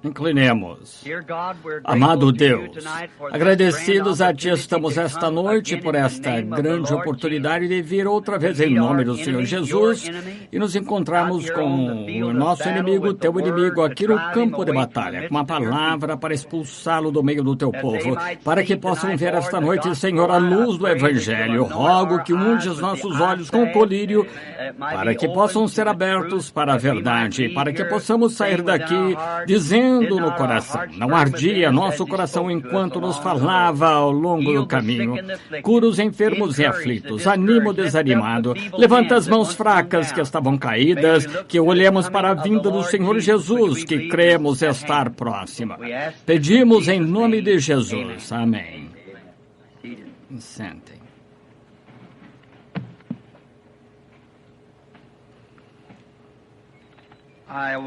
Inclinemos. Amado Deus, agradecidos a Ti estamos esta noite por esta grande oportunidade de vir outra vez em nome do Senhor Jesus e nos encontrarmos com o nosso inimigo, Teu inimigo, aqui no campo de batalha, com uma palavra para expulsá-lo do meio do Teu povo, para que possam ver esta noite, Senhor, a luz do Evangelho. Rogo que unge os nossos olhos com colírio, para que possam ser abertos para a verdade, para que possamos sair daqui dizendo no coração. Não ardia nosso coração enquanto nos falava ao longo do caminho. Cura os enfermos e aflitos, anima o desanimado, levanta as mãos fracas que estavam caídas, que olhemos para a vinda do Senhor Jesus, que cremos estar próxima. Pedimos em nome de Jesus. Amém. Sentem.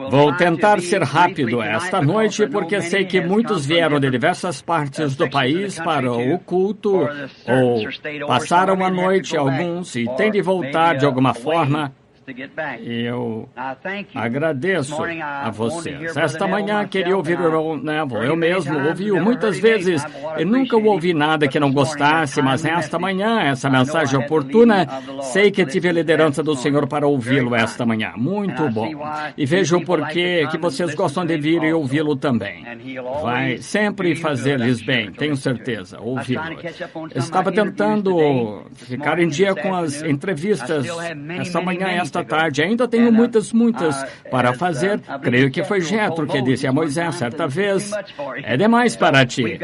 Vou tentar ser rápido esta noite, porque sei que muitos vieram de diversas partes do país para o culto, ou passaram a noite alguns e têm de voltar de alguma forma. Eu agradeço a vocês. Esta manhã queria ouvir o irmão Neville. Eu mesmo ouvi-o muitas vezes e nunca ouvi nada que não gostasse, mas esta manhã, essa mensagem oportuna, sei que tive a liderança do Senhor para ouvi-lo esta manhã. Muito bom. E vejo o porquê que vocês gostam de vir e ouvi-lo também. Vai sempre fazer-lhes bem, tenho certeza, ouvi-lo. Estava tentando ficar em dia com as entrevistas esta manhã, esta tarde. Ainda tenho muitas para fazer. Creio que foi Jetro que disse a Moisés certa vez, é demais para ti.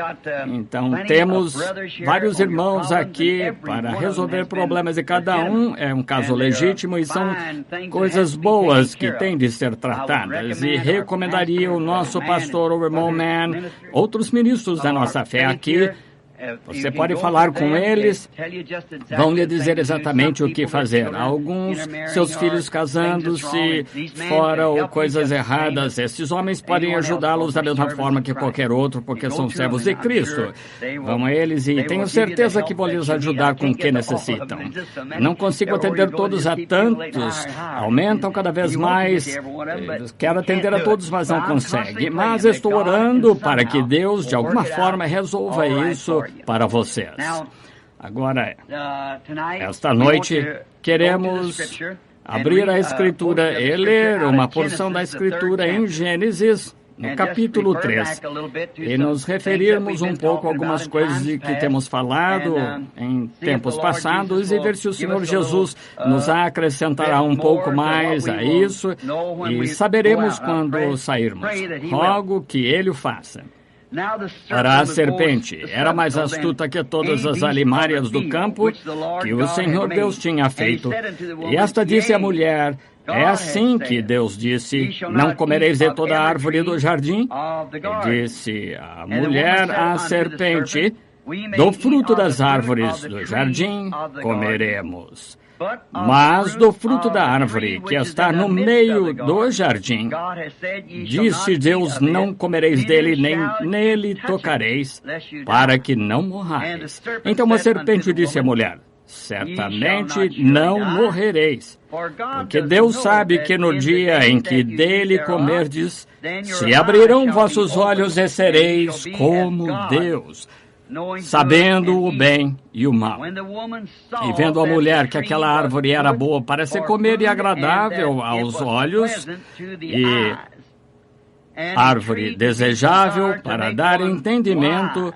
Então temos vários irmãos aqui para resolver problemas de cada um. É um caso legítimo e são coisas boas que têm de ser tratadas. E recomendaria o nosso pastor, o irmão Mann, outros ministros da nossa fé aqui. Você pode falar com eles, vão lhe dizer exatamente o que fazer. Alguns, seus filhos casando-se fora ou coisas erradas, esses homens podem ajudá-los da mesma forma que qualquer outro, porque são servos de Cristo. Vão a eles e tenho certeza que vão lhes ajudar com o que necessitam. Não consigo atender todos a tantos, aumentam cada vez mais. Quero atender a todos, mas não consegue. Mas estou orando para que Deus, de alguma forma, resolva isso para vocês. Agora, esta noite, queremos abrir a Escritura e ler uma porção da Escritura em Gênesis, no capítulo 3, e nos referirmos um pouco a algumas coisas de que temos falado em tempos passados e ver se o Senhor Jesus nos acrescentará um pouco mais a isso e saberemos quando sairmos. Rogo que Ele o faça. Ora, a serpente era mais astuta que todas as alimárias do campo que o Senhor Deus tinha feito. E esta disse à mulher, é assim que Deus disse, não comereis de toda a árvore do jardim? E disse a mulher à serpente, do fruto das árvores do jardim comeremos. Mas do fruto da árvore que está no meio do jardim, disse Deus, não comereis dele, nem nele tocareis, para que não morrais. Então a serpente disse à mulher, certamente não morrereis, porque Deus sabe que no dia em que dele comerdes, se abrirão vossos olhos e sereis como Deus, sabendo o bem e o mal. E vendo a mulher que aquela árvore era boa para se comer e agradável aos olhos, e árvore desejável para dar entendimento,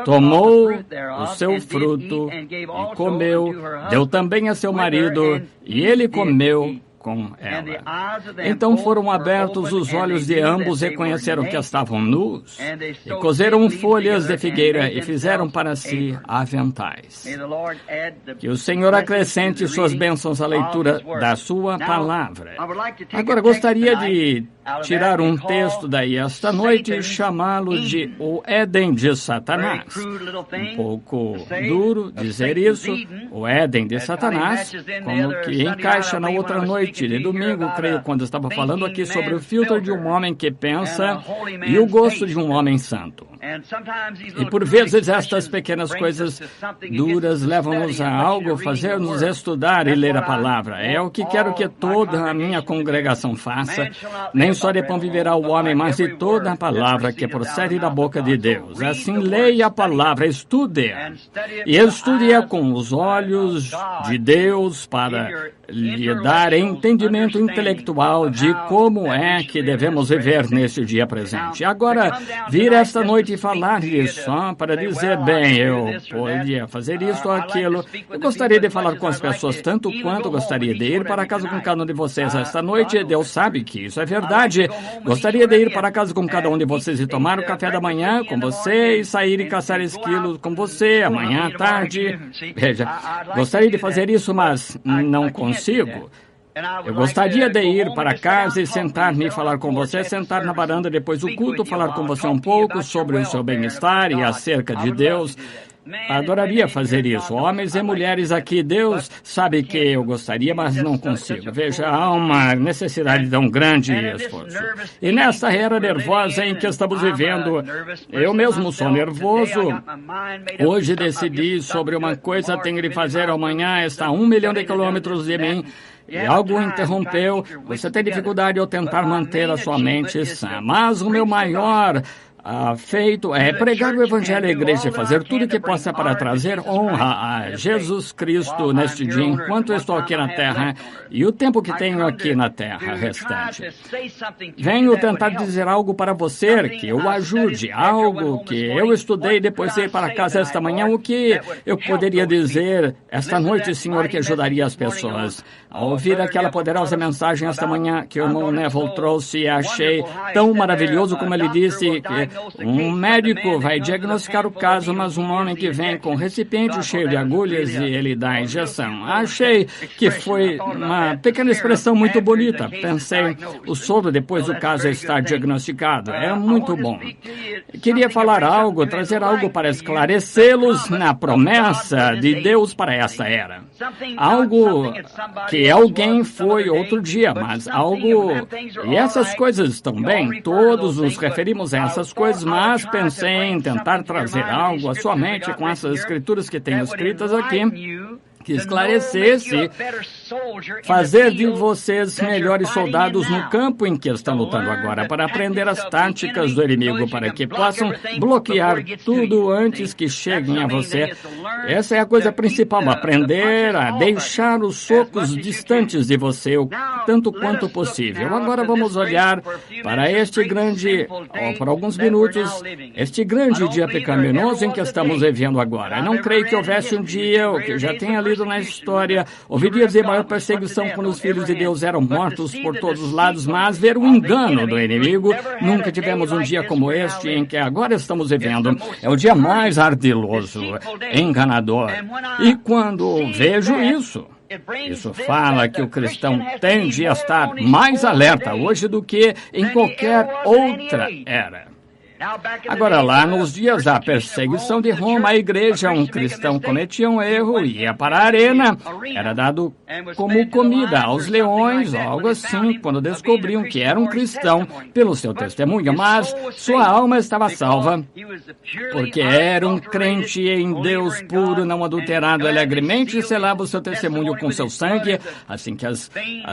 tomou o seu fruto e comeu, deu também a seu marido, e ele comeu com ela. Então foram abertos os olhos de ambos e conheceram que estavam nus, e cozeram folhas de figueira e fizeram para si aventais. Que o Senhor acrescente suas bênçãos à leitura da sua palavra. Agora gostaria de tirar um texto daí esta noite e chamá-lo de o Éden de Satanás. Um pouco duro dizer isso, o Éden de Satanás, como que encaixa na outra noite de domingo, creio, quando estava falando aqui sobre o filtro de um homem que pensa e o gosto de um homem santo. E por vezes estas pequenas coisas duras levam-nos a algo, fazer-nos estudar e ler a palavra. É o que quero que toda a minha congregação faça. Nem Nem só de pão viverá o homem, mas de toda a palavra que procede da boca de Deus. Assim, leia a palavra, estude-a. E estude-a com os olhos de Deus para lhe dar entendimento intelectual de como é que devemos viver neste dia presente. Agora, vir esta noite e falar-lhe só para dizer, bem, eu podia fazer isto ou aquilo. Eu gostaria de falar com as pessoas tanto quanto gostaria de ir para casa com cada um de vocês esta noite. Deus sabe que isso é verdade. Gostaria de ir para casa com cada um de vocês e tomar o café da manhã com você e sair e caçar esquilos com você amanhã à tarde. Veja, gostaria de fazer isso, mas não consigo. Eu gostaria de ir para casa e sentar-me e falar com você, sentar na varanda depois do culto, falar com você um pouco sobre o seu bem-estar e acerca de Deus. Adoraria fazer isso. Homens e mulheres aqui, Deus sabe que eu gostaria, mas não consigo. Veja, há uma necessidade de um grande esforço. E nesta era nervosa em que estamos vivendo, eu mesmo sou nervoso. Hoje decidi sobre uma coisa, tenho de fazer amanhã, está a 1 milhão de quilômetros de mim. E algo interrompeu. Você tem dificuldade ao tentar manter a sua mente sã. Mas o meu maior feito é pregar o Evangelho à igreja e fazer tudo o que possa para trazer honra a Jesus Cristo neste dia, enquanto eu estou aqui na terra e o tempo que tenho aqui na terra restante. Venho tentar dizer algo para você que o ajude, algo que eu estudei depois de ir para casa esta manhã, o que eu poderia dizer esta noite, Senhor, que ajudaria as pessoas. Ao ouvir aquela poderosa mensagem esta manhã que o irmão Neville trouxe, achei tão maravilhoso como ele disse que um médico vai diagnosticar o caso, mas um homem que vem com um recipiente cheio de agulhas e ele dá a injeção. Achei que foi uma pequena expressão muito bonita. Pensei, o soro depois do caso estar diagnosticado. É muito bom. Queria falar algo, trazer algo para esclarecê-los na promessa de Deus para essa era. Algo que alguém foi outro dia, mas algo... E essas coisas estão bem, todos nos referimos a essas coisas, mas pensei em tentar trazer algo à sua mente com essas escrituras que tenho escritas aqui, que esclarecesse, fazer de vocês melhores soldados no campo em que estão lutando agora, para aprender as táticas do inimigo, para que possam bloquear tudo antes que cheguem a você. Essa é a coisa principal, aprender a deixar os socos distantes de você o tanto quanto possível. Agora vamos olhar para este grande, por alguns minutos, este grande dia pecaminoso em que estamos vivendo agora. Eu não creio que houvesse um dia, o que já tenha lido na história, houve dias de maior perseguição quando os filhos de Deus eram mortos por todos os lados, mas ver o engano do inimigo, nunca tivemos um dia como este em que agora estamos vivendo. É o dia mais ardiloso, enganador. E quando vejo isso fala que o cristão tende a estar mais alerta hoje do que em qualquer outra era. Agora, lá nos dias da perseguição de Roma, a igreja, um cristão cometia um erro, ia para a arena, era dado como comida aos leões, ou algo assim, quando descobriam que era um cristão pelo seu testemunho, mas sua alma estava salva, porque era um crente em Deus puro, não adulterado, alegremente selava o seu testemunho com seu sangue, assim que as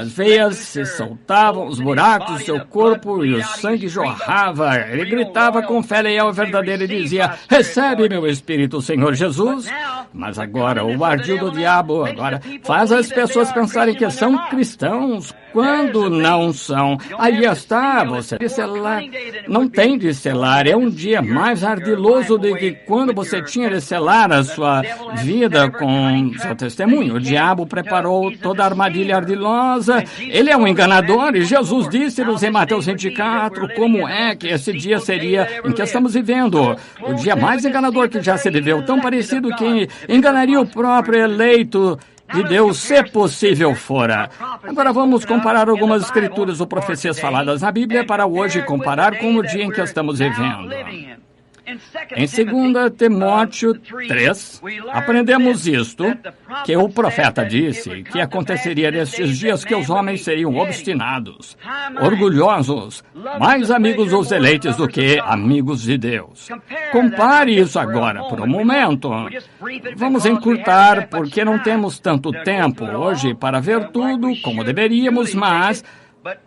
veias se soltavam, os buracos do seu corpo e o sangue jorrava, ele gritava com fé leal verdadeira e dizia, recebe meu espírito, Senhor Jesus. Mas agora o ardil do diabo agora faz as pessoas pensarem que são cristãos quando não são. Aí está, você de selar, não tem de selar, é um dia mais ardiloso do que quando você tinha de selar a sua vida com seu testemunho. O diabo preparou toda a armadilha ardilosa, ele é um enganador e Jesus disse-nos em Mateus 24 como é que esse dia seria em que estamos vivendo. O dia mais enganador que já se viveu, tão parecido que enganaria o próprio eleito de Deus, se possível fora. Agora vamos comparar algumas escrituras ou profecias faladas na Bíblia para hoje comparar com o dia em que estamos vivendo. Em 2 Timóteo 3, aprendemos isto, que o profeta disse que aconteceria nestes dias que os homens seriam obstinados, orgulhosos, mais amigos dos eleitos do que amigos de Deus. Compare isso agora por um momento. Vamos encurtar, porque não temos tanto tempo hoje para ver tudo como deveríamos, mas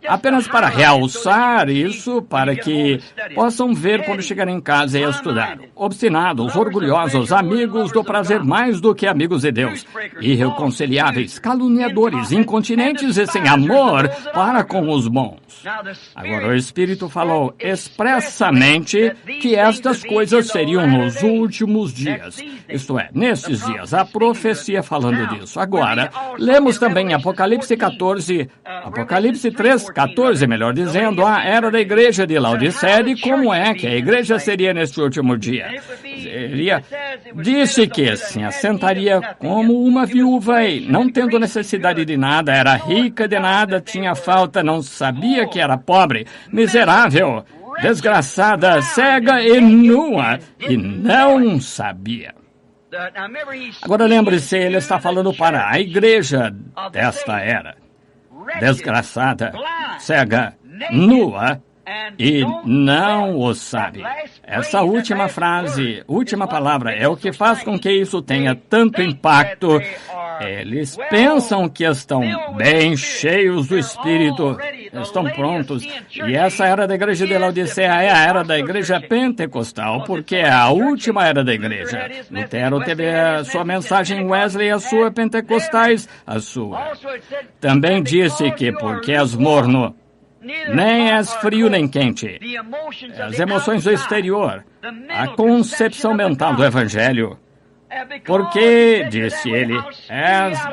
apenas para realçar isso, para que possam ver quando chegarem em casa e estudar. Obstinados, orgulhosos, amigos do prazer mais do que amigos de Deus, irreconciliáveis, caluniadores, incontinentes e sem amor para com os bons. Agora, o Espírito falou expressamente que estas coisas seriam nos últimos dias. Isto é, nestes dias, a profecia falando disso. Agora, lemos também Apocalipse 3:14, melhor dizendo, a era da igreja de Laodiceia e como é que a igreja seria neste último dia. Disse que se assentaria como uma viúva e, não tendo necessidade de nada, era rica de nada, tinha falta, não sabia que era pobre, miserável, desgraçada, cega e nua, e não sabia. Agora lembre-se, ele está falando para a igreja desta era. Desgraçada, cega, nua, e não o sabe. Essa última frase, última palavra, é o que faz com que isso tenha tanto impacto. Eles pensam que estão bem cheios do Espírito, estão prontos. E essa era da igreja de Laodiceia é a era da igreja pentecostal, porque é a última era da igreja. Lutero teve a sua mensagem, Wesley a sua, pentecostais a sua. Também disse que porque és morno, nem és frio nem quente. As emoções do exterior, a concepção mental do Evangelho. Porque, disse ele,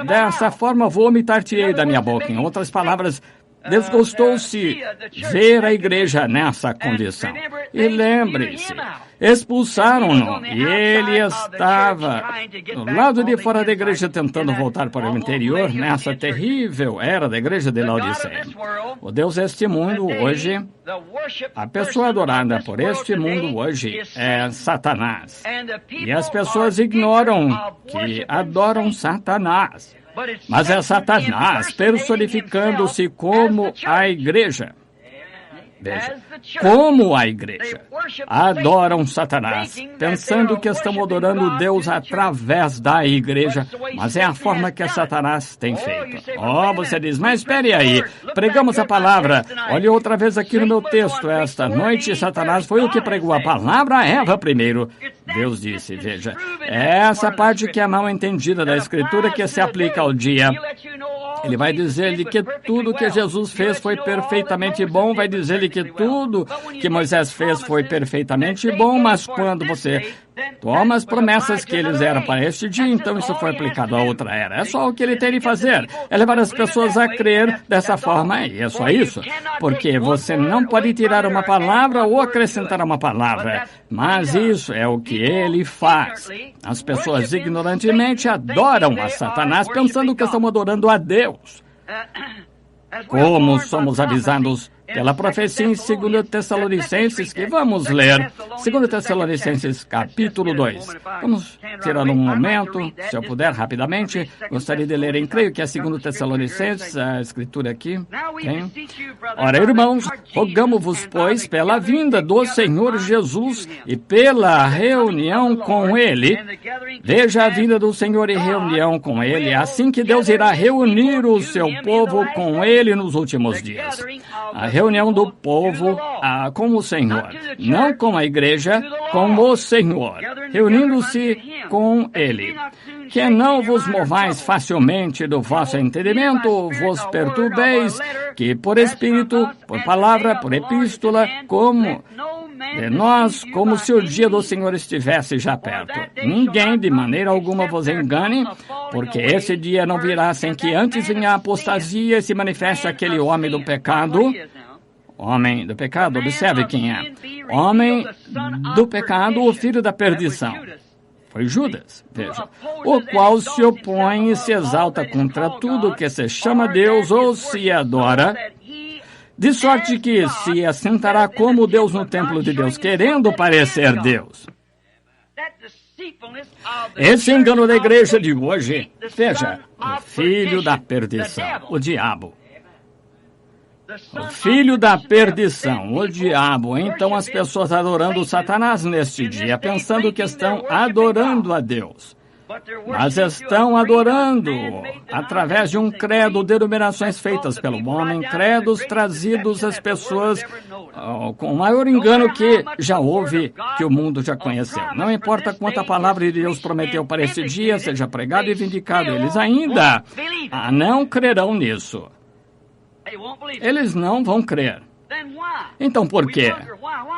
dessa forma vomitar-te-ei da minha boca. Em outras palavras, desgostou-se ver a igreja nessa condição. E lembre-se, expulsaram-no e ele estava do lado de fora da igreja tentando voltar para o interior nessa terrível era da igreja de Laodiceia. O Deus deste mundo hoje, a pessoa adorada por este mundo hoje é Satanás. E as pessoas ignoram que adoram Satanás. Mas é Satanás personificando-se como a igreja. Veja, como a igreja adoram Satanás, pensando que estão adorando Deus através da igreja, mas é a forma que Satanás tem feito. Você diz, mas espere aí, pregamos a palavra. Olhe outra vez aqui no meu texto, esta noite Satanás foi o que pregou a palavra a Eva primeiro. Deus disse, veja, essa parte que é mal entendida da Escritura que se aplica ao dia. Ele vai dizer-lhe que tudo que Jesus fez foi perfeitamente bom, vai dizer-lhe que tudo que Moisés fez foi perfeitamente bom, mas quando você toma as promessas que eles eram para este dia, então isso foi aplicado a outra era. É só o que ele tem de fazer, é levar as pessoas a crer dessa forma, e é só isso. Porque você não pode tirar uma palavra ou acrescentar uma palavra, mas isso é o que ele faz. As pessoas ignorantemente adoram a Satanás pensando que estão adorando a Deus. Como somos avisados pela profecia em 2 Tessalonicenses, que vamos ler, 2 Tessalonicenses capítulo 2. Vamos tirar um momento, se eu puder, rapidamente. Gostaria de ler creio que é 2 Tessalonicenses, a escritura aqui. Tem. Ora, irmãos, rogamo-vos, pois, pela vinda do Senhor Jesus e pela reunião com Ele. Veja a vinda do Senhor e reunião com Ele, assim que Deus irá reunir o seu povo com Ele nos últimos dias. A reunião do povo com o Senhor, não com a igreja, com o Senhor, reunindo-se com Ele. Que não vos movais facilmente do vosso entendimento, vos perturbeis, que por Espírito, por palavra, por epístola, como de nós, como se o dia do Senhor estivesse já perto. Ninguém de maneira alguma vos engane, porque esse dia não virá sem que antes venha a apostasia e se manifeste aquele homem do pecado. Homem do pecado, observe quem é. Homem do pecado, o filho da perdição. Foi Judas, veja. O qual se opõe e se exalta contra tudo que se chama Deus ou se adora, de sorte que se assentará como Deus no templo de Deus, querendo parecer Deus. Esse engano da igreja de hoje, veja, o filho da perdição, o diabo. O filho da perdição, o diabo. Então as pessoas adorando Satanás neste dia, pensando que estão adorando a Deus. mas estão adorando através de um credo, denominações feitas pelo homem, credos trazidos às pessoas com o maior engano que já houve, que o mundo já conheceu. Não importa quanto a palavra de Deus prometeu para esse dia seja pregado e vindicado, eles ainda não crerão nisso. Eles não vão crer. Então, por quê?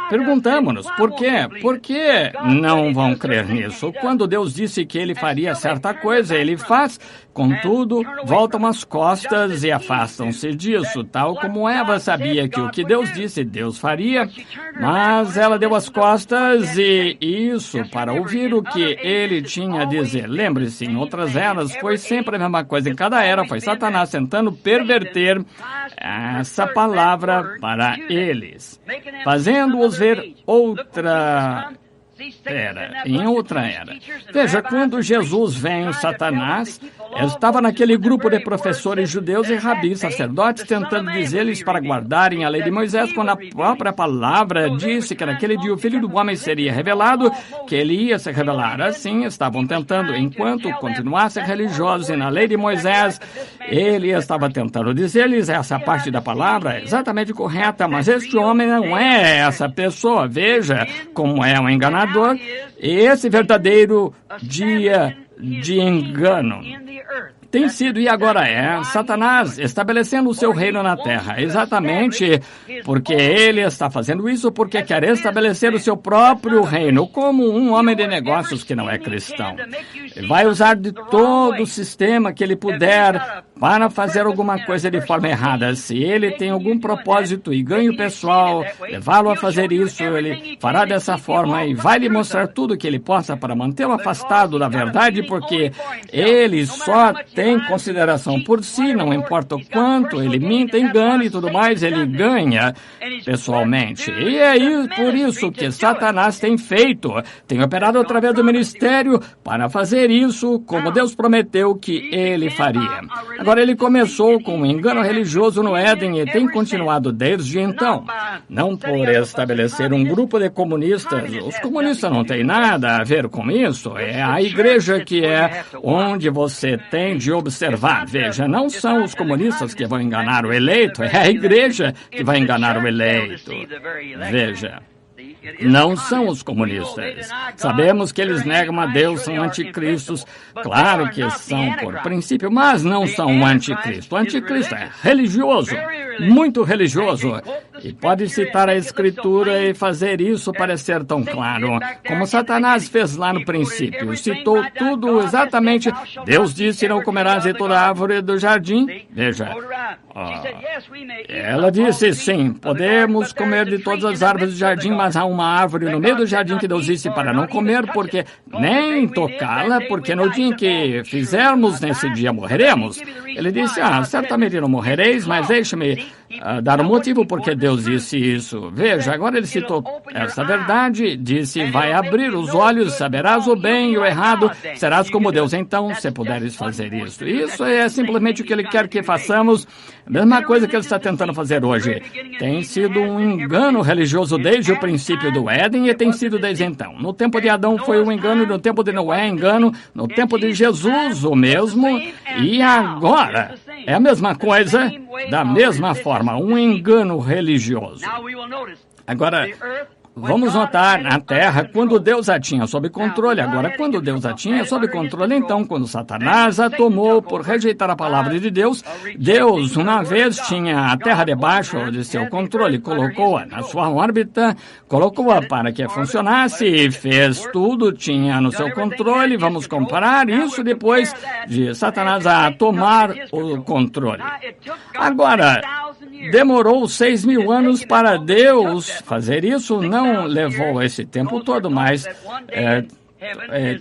Perguntamos-nos, por quê? Por que não vão crer nisso? Quando Deus disse que Ele faria certa coisa, Ele faz. Contudo, voltam as costas e afastam-se disso, tal como Eva sabia que o que Deus disse, Deus faria, mas ela deu as costas e isso para ouvir o que Ele tinha a dizer. Lembre-se, em outras eras foi sempre a mesma coisa. Em cada era foi Satanás tentando perverter essa palavra para eles, fazendo-os ver em outra era. Veja, quando Jesus vem, Satanás estava naquele grupo de professores judeus e rabis, sacerdotes, tentando dizer-lhes para guardarem a lei de Moisés, quando a própria palavra disse que naquele dia o Filho do Homem seria revelado, que ele ia se revelar. Assim, estavam tentando, enquanto continuassem religiosos e na lei de Moisés, ele estava tentando dizer-lhes essa parte da palavra é exatamente correta, mas este homem não é essa pessoa. Veja como é um enganador. Esse verdadeiro dia de engano tem sido e agora é Satanás estabelecendo o seu reino na terra. Exatamente porque ele está fazendo isso, porque quer estabelecer o seu próprio reino como um homem de negócios que não é cristão. Vai usar de todo o sistema que ele puder para fazer alguma coisa de forma errada. Se ele tem algum propósito e ganho pessoal, levá-lo a fazer isso, ele fará dessa forma e vai lhe mostrar tudo que ele possa para mantê-lo afastado da verdade, porque ele só tem consideração por si, não importa o quanto ele minta, engane e tudo mais, ele ganha pessoalmente. E é por isso que Satanás tem feito, tem operado através do ministério para fazer isso como Deus prometeu que ele faria. Agora, ele começou com um engano religioso no Éden e tem continuado desde então. Não por estabelecer um grupo de comunistas, os comunistas não têm nada a ver com isso, é a igreja que é onde você tem de observar. Veja, não são os comunistas que vão enganar o eleito, é a igreja que vai enganar o eleito. Veja. Não são os comunistas. Sabemos que eles negam a Deus, são anticristos. Claro que são por princípio, mas não são o anticristo. O anticristo é religioso, muito religioso. E pode citar a Escritura e fazer isso parecer tão claro, como Satanás fez lá no princípio. Citou tudo exatamente. Deus disse, não comerás de toda árvore do jardim. Veja, ela disse, sim, podemos comer de todas as árvores do jardim, mas há uma árvore no meio do jardim que Deus disse para não comer, porque nem tocá-la, porque no dia em que fizermos, nesse dia morreremos. Ele disse, certamente não morrereis, mas deixe-me dar um motivo porque Deus disse isso. Veja, agora ele citou essa verdade, disse, vai abrir os olhos, saberás o bem e o errado, serás como Deus. Então, se puderes fazer isso. Isso é simplesmente o que ele quer que façamos, a mesma coisa que ele está tentando fazer hoje. Tem sido um engano religioso desde o princípio do Éden e tem sido desde então. No tempo de Adão foi um engano, no tempo de Noé, engano, no tempo de Jesus o mesmo, e agora é a mesma coisa, da mesma forma, um engano religioso. Agora, vamos notar na Terra, quando Deus a tinha sob controle. Agora, quando Deus a tinha sob controle, então, quando Satanás a tomou por rejeitar a palavra de Deus, Deus, uma vez, tinha a Terra debaixo de seu controle, colocou-a na sua órbita, colocou-a para que funcionasse, fez tudo, tinha no seu controle. Vamos comparar isso depois de Satanás a tomar o controle. Agora, demorou 6.000 anos para Deus fazer isso, não levou esse tempo todo, mas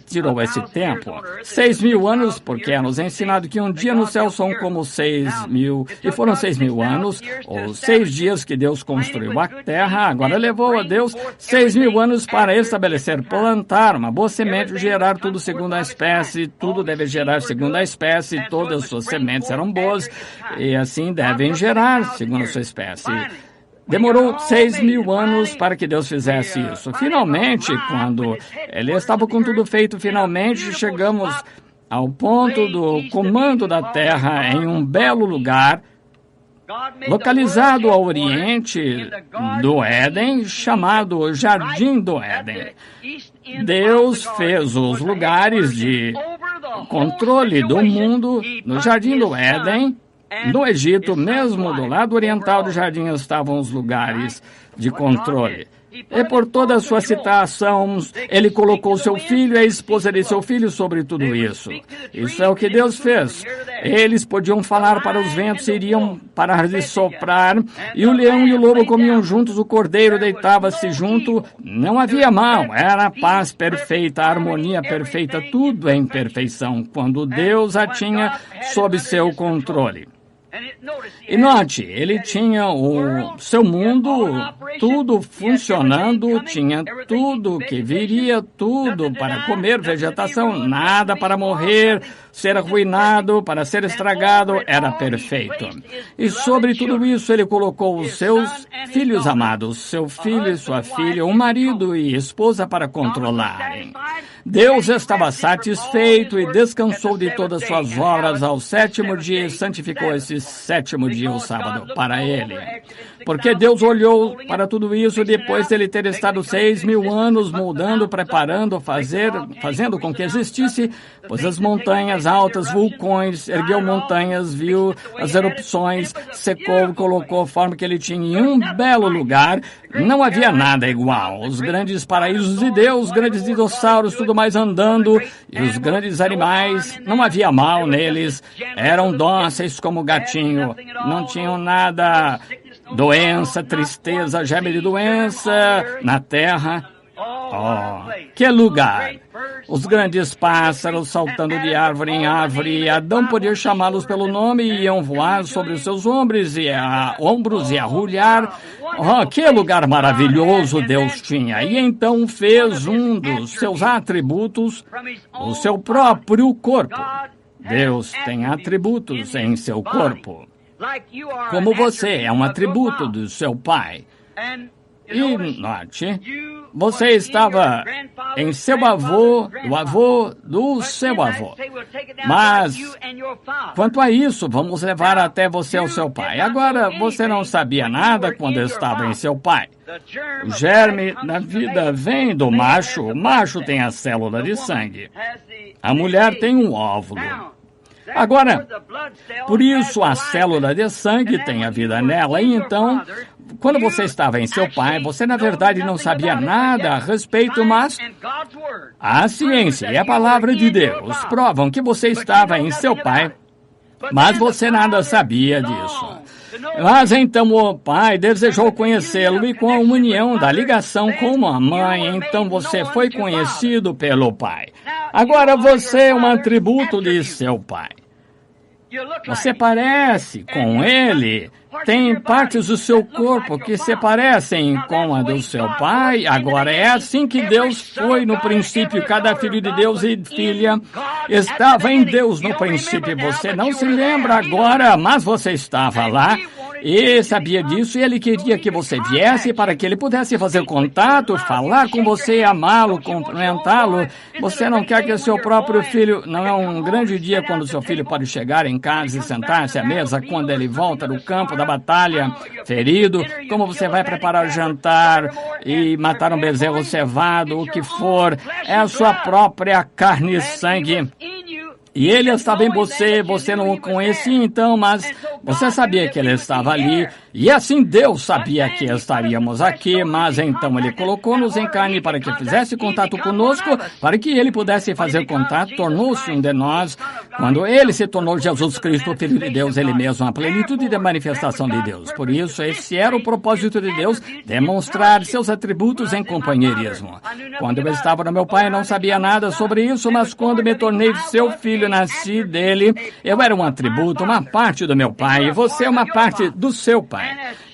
tirou esse tempo. 6.000 anos, porque é nos ensinado que um dia no céu são como 6.000, e foram 6.000 anos, ou 6 dias que Deus construiu a terra. Agora levou a Deus 6.000 anos para estabelecer, plantar uma boa semente, gerar tudo segundo a espécie, tudo deve gerar segundo a espécie, todas as suas sementes eram boas, e assim devem gerar segundo a sua espécie. Demorou 6.000 anos para que Deus fizesse isso. Finalmente, quando ele estava com tudo feito, finalmente chegamos ao ponto do comando da terra em um belo lugar, localizado ao oriente do Éden, chamado Jardim do Éden. Deus fez os lugares de controle do mundo no Jardim do Éden. No Egito, mesmo do lado oriental do jardim, estavam os lugares de controle. E por toda a sua citação, ele colocou seu filho e a esposa de seu filho sobre tudo isso. Isso é o que Deus fez. Eles podiam falar para os ventos, iriam parar de soprar, e o leão e o lobo comiam juntos, o cordeiro deitava-se junto. Não havia mal, era a paz perfeita, a harmonia perfeita, tudo em perfeição, quando Deus a tinha sob seu controle. E note, ele tinha o seu mundo, tudo funcionando, tinha tudo que viria, tudo para comer, vegetação, nada para morrer, ser arruinado, para ser estragado, era perfeito. E sobre tudo isso ele colocou os seus filhos amados, seu filho e sua filha, o marido e esposa para controlarem. Deus estava satisfeito e descansou de todas suas obras ao sétimo dia e santificou esse sétimo dia, o sábado, para ele. Porque Deus olhou para tudo isso depois dele ter estado 6.000 anos moldando, preparando, fazendo com que existisse, pois as montanhas altas, vulcões, ergueu montanhas, viu as erupções, secou, colocou a forma que ele tinha em um belo lugar. Não havia nada igual. Os grandes paraísos de Deus, os grandes dinossauros, tudo mais andando, e os grandes animais, não havia mal neles, eram dóceis como gatinho, não tinham nada, doença, tristeza, germe de doença na terra. Oh, que lugar! Os grandes pássaros saltando de árvore em árvore, Adão podia chamá-los pelo nome e iam voar sobre os seus ombros e arrulhar. Oh, que lugar maravilhoso Deus tinha! E então fez um dos seus atributos o seu próprio corpo. Deus tem atributos em seu corpo. Como você é um atributo do seu pai. E note, você estava em seu avô, o avô do seu avô. Mas, quanto a isso, vamos levar até você ao seu pai. Agora, você não sabia nada quando estava em seu pai. O germe da vida vem do macho. O macho tem a célula de sangue. A mulher tem um óvulo. Agora, por isso a célula de sangue tem a vida nela. E então, quando você estava em seu pai, você na verdade não sabia nada a respeito, mas a ciência e a palavra de Deus provam que você estava em seu pai, mas você nada sabia disso. Mas então o pai desejou conhecê-lo e com a união da ligação com a mãe, então você foi conhecido pelo pai. Agora você é um atributo de seu pai. Você parece com ele, tem partes do seu corpo que se parecem com a do seu pai. Agora é assim que Deus foi no princípio. Cada filho de Deus e filha estava em Deus no princípio. Você não se lembra agora, mas você estava lá. E sabia disso, e ele queria que você viesse para que ele pudesse fazer contato, falar com você, amá-lo, cumprimentá-lo. Você não quer que seu próprio filho... Não é um grande dia quando seu filho pode chegar em casa e sentar-se à mesa quando ele volta do campo da batalha, ferido? Como você vai preparar o jantar e matar um bezerro cevado, o que for? É a sua própria carne e sangue. E ele estava em você, você não o conhecia então, mas você sabia que ele estava ali. E assim Deus sabia que estaríamos aqui, mas então ele colocou-nos em carne para que fizesse contato conosco, para que ele pudesse fazer contato, tornou-se um de nós. Quando ele se tornou Jesus Cristo, Filho de Deus, ele mesmo, a plenitude da manifestação de Deus. Por isso, esse era o propósito de Deus, demonstrar seus atributos em companheirismo. Quando eu estava no meu pai, eu não sabia nada sobre isso, mas quando me tornei seu filho, nasci dele, eu era um atributo, uma parte do meu pai, e você é uma parte do seu pai.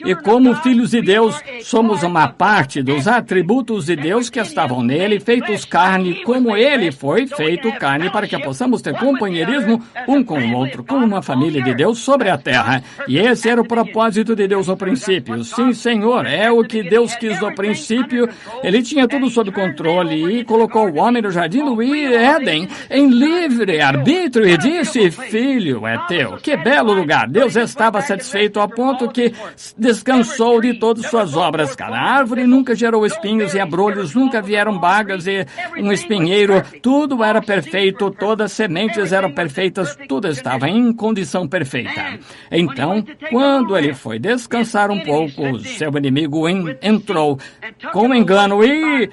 E como filhos de Deus, somos uma parte dos atributos de Deus que estavam nele, feitos carne, como ele foi feito carne, para que possamos ter companheirismo um com o outro, como uma família de Deus sobre a terra. E esse era o propósito de Deus no princípio. Sim, Senhor, é o que Deus quis no princípio. Ele tinha tudo sob controle e colocou o homem no jardim do Éden em livre arbítrio e disse: filho, é teu. Que belo lugar. Deus estava satisfeito a ponto que descansou de todas suas obras. Cada árvore nunca gerou espinhos e abrolhos, nunca vieram bagas e um espinheiro. Tudo era perfeito, todas as sementes eram perfeitas, tudo estava em condição perfeita. Então, quando ele foi descansar um pouco, seu inimigo entrou com engano e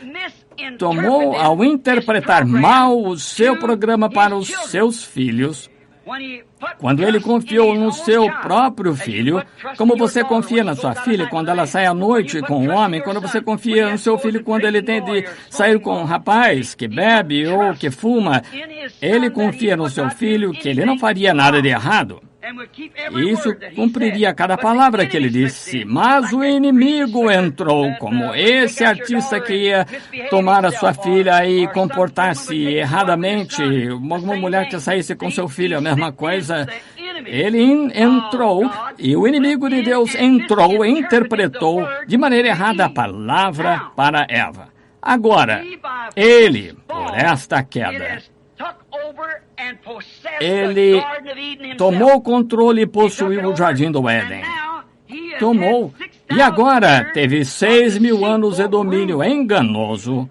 tomou, ao interpretar mal o seu programa para os seus filhos. Quando ele confiou no seu próprio filho, como você confia na sua filha quando ela sai à noite com um homem, quando você confia no seu filho quando ele tem de sair com um rapaz que bebe ou que fuma, ele confia no seu filho que ele não faria nada de errado. E isso cumpriria cada palavra que ele disse. Mas o inimigo entrou, como esse artista que ia tomar a sua filha e comportar-se erradamente, uma mulher que saísse com seu filho, a mesma coisa. Ele entrou, e o inimigo de Deus entrou e interpretou de maneira errada a palavra para Eva. Agora, ele, por esta queda, ele tomou o controle e possuiu o Jardim do Éden. Tomou. E agora teve 6.000 anos de domínio enganoso,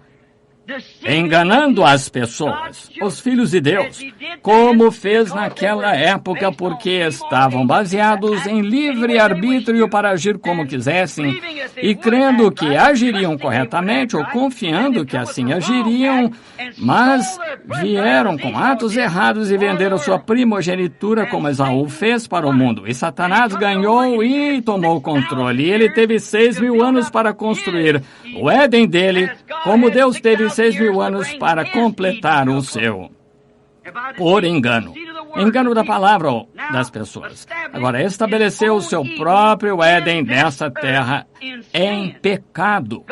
enganando as pessoas, os filhos de Deus, como fez naquela época, porque estavam baseados em livre-arbítrio para agir como quisessem, e crendo que agiriam corretamente, ou confiando que assim agiriam, mas vieram com atos errados e venderam sua primogenitura, como Esaú fez para o mundo. E Satanás ganhou e tomou o controle. E ele teve 6.000 anos para construir o Éden dele, como Deus teve 6.000 anos para completar o seu, por engano. Engano da palavra das pessoas. Agora, estabeleceu o seu próprio Éden nessa terra em pecado.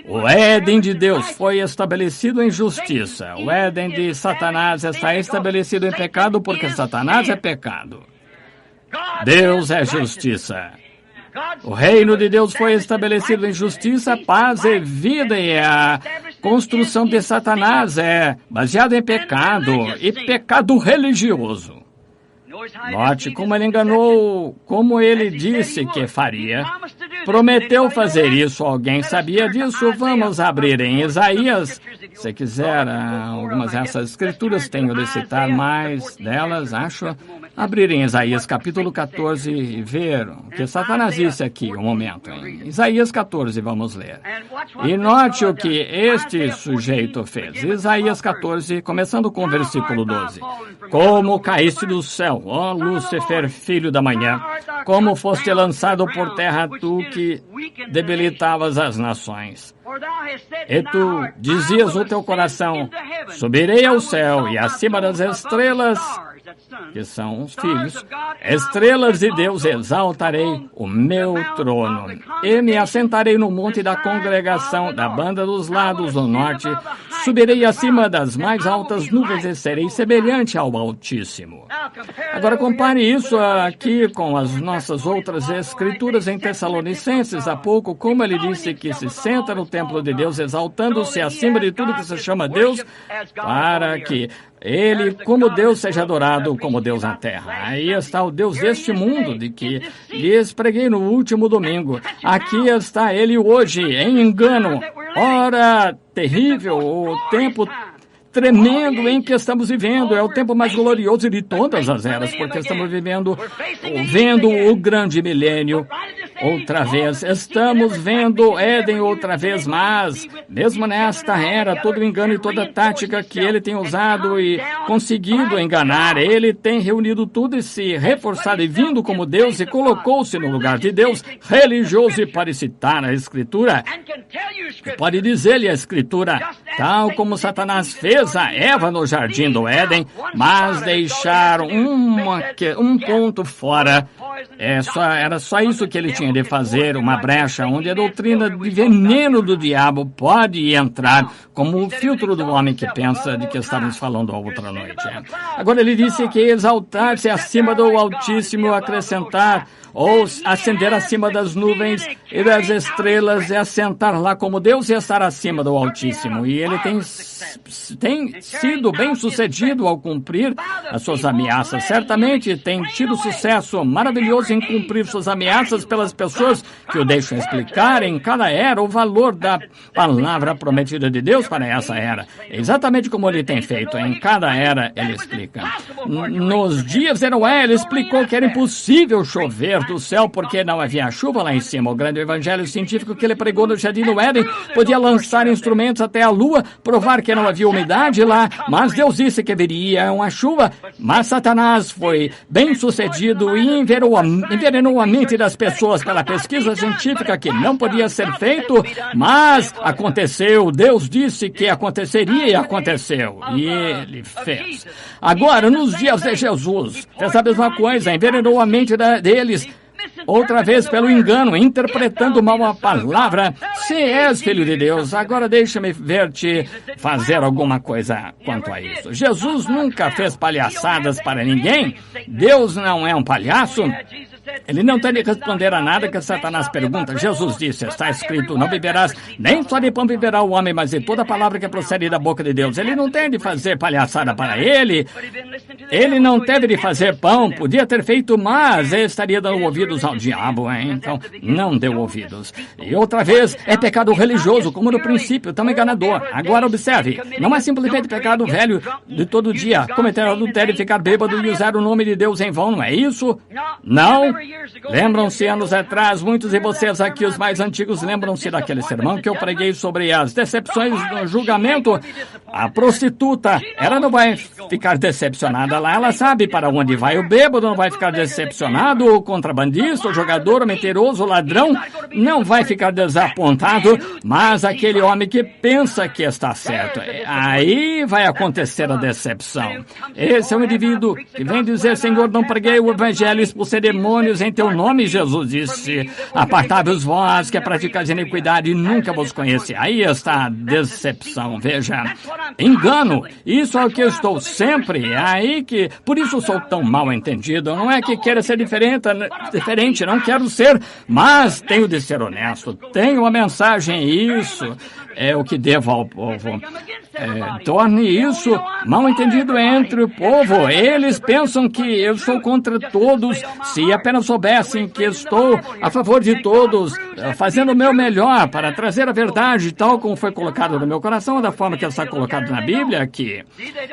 O Éden de Deus foi estabelecido em justiça. O Éden de Satanás está estabelecido em pecado porque Satanás é pecado. Deus é justiça. O reino de Deus foi estabelecido em justiça, paz e vida, e a construção de Satanás é baseada em pecado, e pecado religioso. Note como ele enganou, como ele disse que faria. Prometeu fazer isso. Alguém sabia disso? Vamos abrir em Isaías. Se quiser, algumas dessas escrituras, tenho de citar mais delas, acho. Abrir em Isaías capítulo 14 e ver o que Satanás disse aqui, um momento. Em Isaías 14, vamos ler. E note o que este sujeito fez. Isaías 14, começando com o versículo 12. Como caíste do céu, ó Lúcifer, filho da manhã, como foste lançado por terra, tu que debilitavas as nações. E tu dizias no teu coração, subirei ao céu e acima das estrelas, que são os filhos, estrelas de Deus, exaltarei o meu trono. E me assentarei no monte da congregação, da banda dos lados do norte. Subirei acima das mais altas nuvens e serei semelhante ao Altíssimo. Agora compare isso aqui com as nossas outras escrituras em Tessalonicenses. Há pouco, como ele disse que se senta no templo de Deus, exaltando-se acima de tudo que se chama Deus, para que ele, como Deus, seja adorado como Deus na terra. Aí está o Deus deste mundo, de que lhes preguei no último domingo. Aqui está ele hoje, em engano. Ora, terrível, o tempo tremendo em que estamos vivendo. É o tempo mais glorioso de todas as eras, porque estamos vendo o grande milênio outra vez. Estamos vendo Éden outra vez, mas mesmo nesta era, todo o engano e toda a tática que ele tem usado e conseguido enganar, ele tem reunido tudo e se reforçado e vindo como Deus e colocou-se no lugar de Deus, religioso, e pode citar a Escritura, e pode dizer-lhe a Escritura, tal como Satanás fez a Eva no jardim do Éden, mas deixaram um ponto fora, Era só isso que ele tinha de fazer, uma brecha onde a doutrina de veneno do diabo pode entrar, como o filtro do homem que pensa de que estávamos falando a outra noite. Agora ele disse que exaltar-se acima do Altíssimo, acrescentar ou ascender acima das nuvens e das estrelas, é assentar lá como Deus e estar acima do Altíssimo. E ele tem sido bem sucedido ao cumprir as suas ameaças. Certamente tem tido sucesso maravilhoso em cumprir suas ameaças pelas pessoas que o deixam explicar em cada era o valor da palavra prometida de Deus para essa era. Exatamente como ele tem feito. Em cada era ele explica. Nos dias de Noé, ele explicou que era impossível chover do céu porque não havia chuva lá em cima. O grande evangelho científico que ele pregou no Jardim do Éden podia lançar instrumentos até a lua, provar que não havia umidade lá, mas Deus disse que viria uma chuva. Mas Satanás foi bem sucedido e envenenou a mente das pessoas pela pesquisa científica que não podia ser feito, mas aconteceu. Deus disse que aconteceria e aconteceu. E ele fez. Agora, nos dias de Jesus, fez a mesma coisa, envenenou a mente deles, outra vez pelo engano, interpretando mal a palavra. Se és filho de Deus, agora deixa-me ver-te fazer alguma coisa quanto a isso. Jesus nunca fez palhaçadas para ninguém. Deus não é um palhaço. Ele não tem de responder a nada que Satanás pergunta. Jesus disse, está escrito, não viverás, nem só de pão viverá o homem, mas de toda palavra que procede da boca de Deus. Ele não tem de fazer palhaçada para ele. Ele não teve de fazer pão, podia ter feito, mas ele estaria dando ouvidos ao diabo, hein? Então não deu ouvidos. E outra vez, é pecado religioso, como no princípio, tão enganador. Agora observe, não é simplesmente pecado velho de todo dia, cometer adultério e ficar bêbado e usar o nome de Deus em vão, não é isso? Não. Lembram-se, anos atrás, muitos de vocês aqui, os mais antigos, lembram-se daquele sermão que eu preguei sobre as decepções no julgamento? A prostituta, ela não vai ficar decepcionada lá, ela sabe para onde vai. O bêbado não vai ficar decepcionado, o contrabandista, o jogador, o mentiroso, o ladrão, não vai ficar desapontado, mas aquele homem que pensa que está certo, aí vai acontecer a decepção. Esse é um indivíduo que vem dizer, Senhor, não preguei o evangelho, expulsei demônios em teu nome. Jesus disse, apartai-vos vós que praticais iniquidade e nunca vos conheci. Aí está a decepção, veja, engano, isso é o que eu estou sempre, aí que, por isso sou tão mal entendido, não é que queira ser diferente, não quero ser, mas tenho de ser honesto, tenho uma mensagem, isso é o que devo ao povo. Torne isso mal entendido entre o povo. Eles pensam que eu sou contra todos. Se apenas soubessem que estou a favor de todos, fazendo o meu melhor para trazer a verdade, tal como foi colocado no meu coração, da forma que está colocado na Bíblia aqui.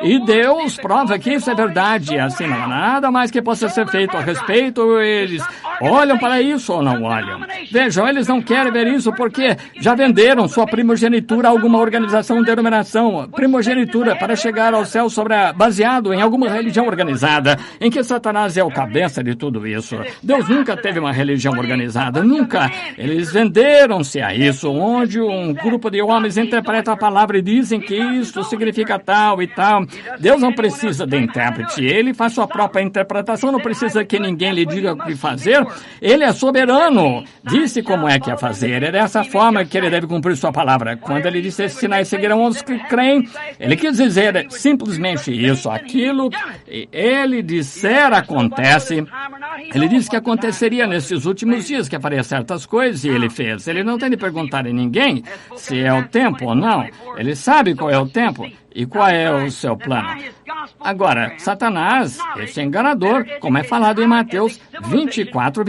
E Deus prova que isso é verdade. Assim, não há nada mais que possa ser feito a respeito. Eles olham para isso ou não olham? Vejam, eles não querem ver isso porque já venderam sua primogenitura a alguma organização, denominação. Primogenitura para chegar ao céu baseado em alguma religião organizada, em que Satanás é o cabeça de tudo isso. Deus nunca teve uma religião organizada, nunca. Eles venderam-se a isso, onde um grupo de homens interpreta a palavra e dizem que isto significa tal e tal. Deus não precisa de intérprete, ele faz sua própria interpretação, não precisa que ninguém lhe diga o que fazer. Ele é soberano, disse como é que é fazer, é dessa forma que ele deve cumprir sua palavra. Quando ele disse, esses sinais seguirão os que creem, ele quis dizer simplesmente isso, aquilo que ele disser acontece. Ele disse que aconteceria nesses últimos dias, que faria certas coisas, e ele fez. Ele não tem de perguntar a ninguém se é o tempo ou não. Ele sabe qual é o tempo e qual é o seu plano. Agora, Satanás, esse enganador, como é falado em Mateus 24,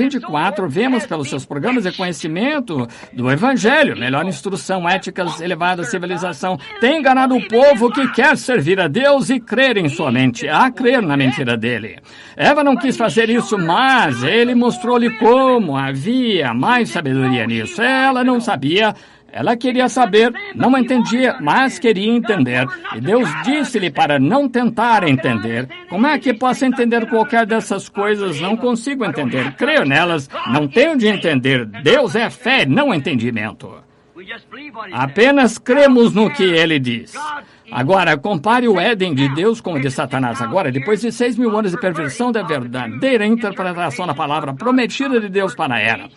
vemos pelos seus programas de conhecimento do Evangelho, melhor instrução, éticas, elevada civilização, tem enganado o povo que quer servir a Deus e crer em sua mente, a crer na mentira dele. Eva não quis fazer isso, mas ele mostrou-lhe como havia mais sabedoria nisso. Ela não sabia. Ela queria saber, não entendia, mas queria entender. E Deus disse-lhe para não tentar entender. Como é que posso entender qualquer dessas coisas? Não consigo entender. Creio nelas, não tenho de entender. Deus é fé, não entendimento. Apenas cremos no que ele diz. Agora, compare o Éden de Deus com o de Satanás. Agora, depois de 6.000 anos de perversão da verdadeira interpretação da palavra prometida de Deus para a era.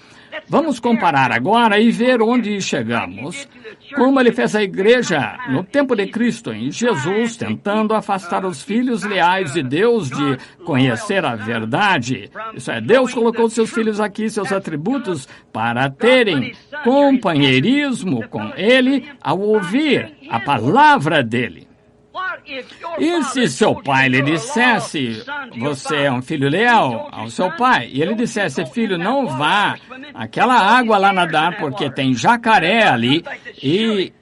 Vamos comparar agora e ver onde chegamos. Como ele fez a igreja no tempo de Cristo, em Jesus, tentando afastar os filhos leais de Deus de conhecer a verdade. Isso é, Deus colocou seus filhos aqui, seus atributos, para terem companheirismo com ele ao ouvir a palavra dele. E se seu pai lhe dissesse, você é um filho leal ao seu pai, e ele dissesse, filho, não vá àquela água lá nadar porque tem jacaré ali, e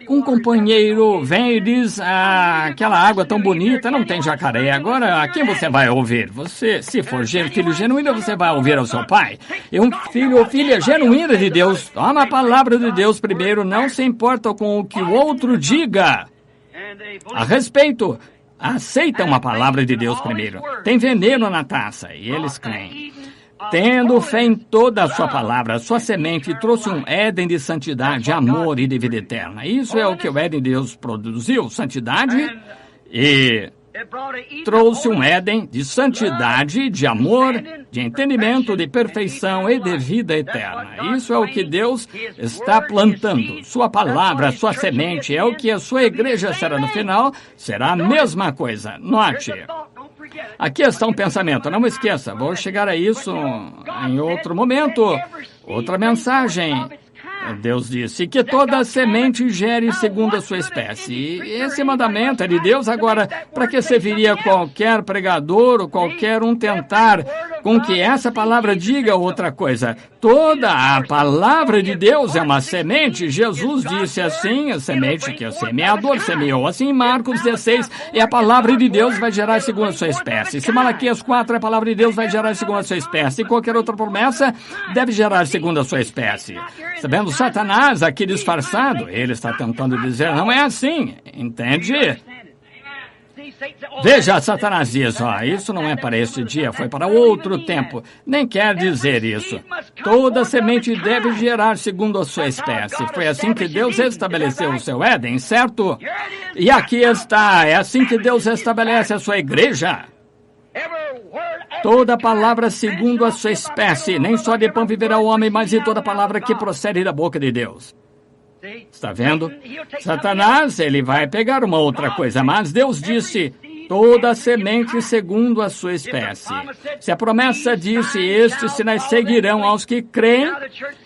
um companheiro vem e diz, aquela água tão bonita, não tem jacaré, agora a quem você vai ouvir? Você, se for filho genuíno, você vai ouvir ao seu pai. E um filho ou filha genuína de Deus, toma a palavra de Deus primeiro, não se importa com o que o outro diga a respeito, aceitam a palavra de Deus primeiro. Tem veneno na taça, e eles creem. Tendo fé em toda a sua palavra, sua semente trouxe um Éden de santidade, amor e de vida eterna. Isso é o que o Éden de Deus produziu, santidade, e trouxe um Éden de santidade, de amor, de entendimento, de perfeição e de vida eterna. Isso é o que Deus está plantando. Sua palavra, sua semente, é o que a sua igreja será no final, será a mesma coisa. Note, aqui está um pensamento, não esqueça, vou chegar a isso em outro momento, outra mensagem. Deus disse que toda semente gere segundo a sua espécie. E esse mandamento é de Deus. Agora, para que serviria qualquer pregador ou qualquer um tentar com que essa palavra diga outra coisa? Toda a palavra de Deus é uma semente. Jesus disse assim, a semente que o semeador semeou. Assim, Marcos 16, e a palavra de Deus vai gerar segundo a sua espécie. Se Malaquias 4, a palavra de Deus vai gerar segundo a sua espécie. E qualquer outra promessa deve gerar segundo a sua espécie. Sabendo Satanás aqui disfarçado, ele está tentando dizer, não é assim, entende? Veja, Satanás diz, isso não é para este dia, foi para outro tempo. Nem quer dizer isso. Toda semente deve gerar segundo a sua espécie. Foi assim que Deus estabeleceu o seu Éden, certo? E aqui está, é assim que Deus estabelece a sua igreja. Toda palavra segundo a sua espécie, nem só de pão viverá o homem, mas de toda palavra que procede da boca de Deus. Está vendo? Satanás, ele vai pegar uma outra coisa, mas Deus disse, toda semente segundo a sua espécie. Se a promessa disse, estes sinais seguirão aos que creem,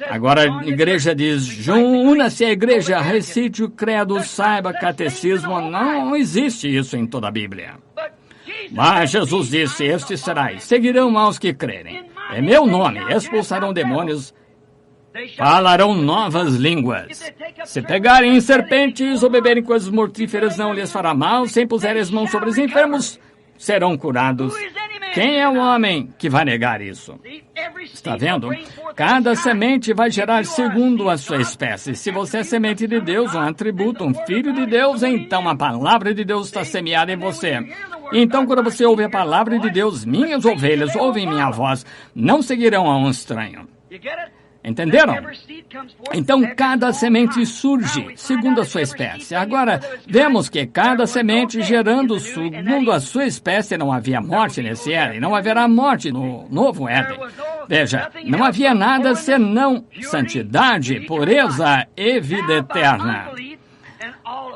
agora a igreja diz, una-se a igreja, recite o credo, saiba catecismo, não existe isso em toda a Bíblia. Mas Jesus disse, estes sinais seguirão aos que crerem. Em meu nome expulsarão demônios, falarão novas línguas. Se pegarem serpentes ou beberem coisas mortíferas, não lhes fará mal. Se impuserem as mãos sobre os enfermos, serão curados. Quem é o homem que vai negar isso? Está vendo? Cada semente vai gerar segundo a sua espécie. Se você é semente de Deus, um atributo, um filho de Deus, então a palavra de Deus está semeada em você. Então, quando você ouve a palavra de Deus, minhas ovelhas ouvem minha voz, não seguirão a um estranho. Entenderam? Então, cada semente surge segundo a sua espécie. Agora, vemos que cada semente gerando segundo a sua espécie, não havia morte nesse Éden, não haverá morte no novo Éden. Veja, não havia nada senão santidade, pureza e vida eterna.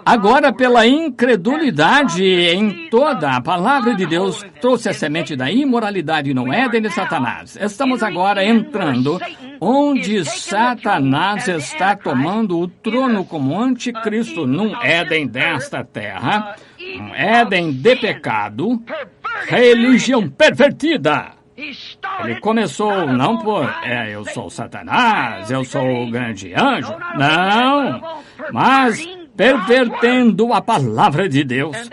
Agora, pela incredulidade em toda a palavra de Deus, trouxe a semente da imoralidade no Éden de Satanás. Estamos agora entrando onde Satanás está tomando o trono como anticristo num Éden desta terra, um Éden de pecado, religião pervertida. Ele começou não por, eu sou Satanás, eu sou o grande anjo, não, mas pervertendo a palavra de Deus.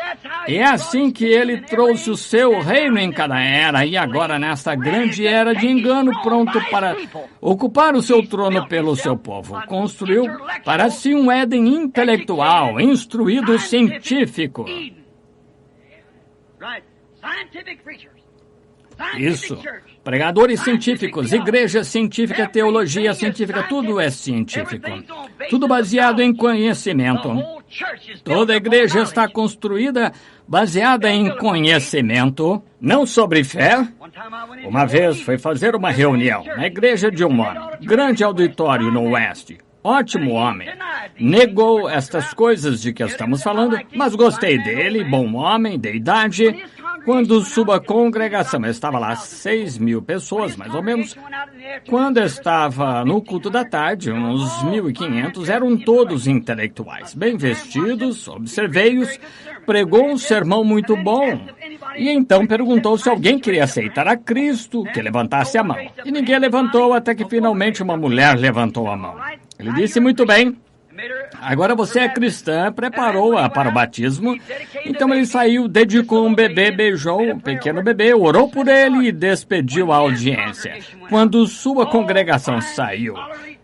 E é assim que ele trouxe o seu reino em cada era, e agora nesta grande era de engano, pronto para ocupar o seu trono pelo seu povo. Construiu para si um Éden intelectual, instruído, científico. Isso. Pregadores científicos, igreja científica, teologia científica, tudo é científico. Tudo baseado em conhecimento. Toda a igreja está construída baseada em conhecimento, não sobre fé. Uma vez fui fazer uma reunião na igreja de um homem, grande auditório no oeste. Ótimo homem. Negou estas coisas de que estamos falando, mas gostei dele, bom homem, de idade. Quando sua congregação estava lá, 6.000 pessoas, mais ou menos, quando estava no culto da tarde, uns 1.500, eram todos intelectuais, bem vestidos, observei-os, pregou um sermão muito bom. E então perguntou se alguém queria aceitar a Cristo, que levantasse a mão. E ninguém levantou, até que finalmente uma mulher levantou a mão. Ele disse, muito bem, agora você é cristã, preparou-a para o batismo. Então ele saiu, dedicou um bebê, beijou um pequeno bebê, orou por ele e despediu a audiência. Quando sua congregação saiu,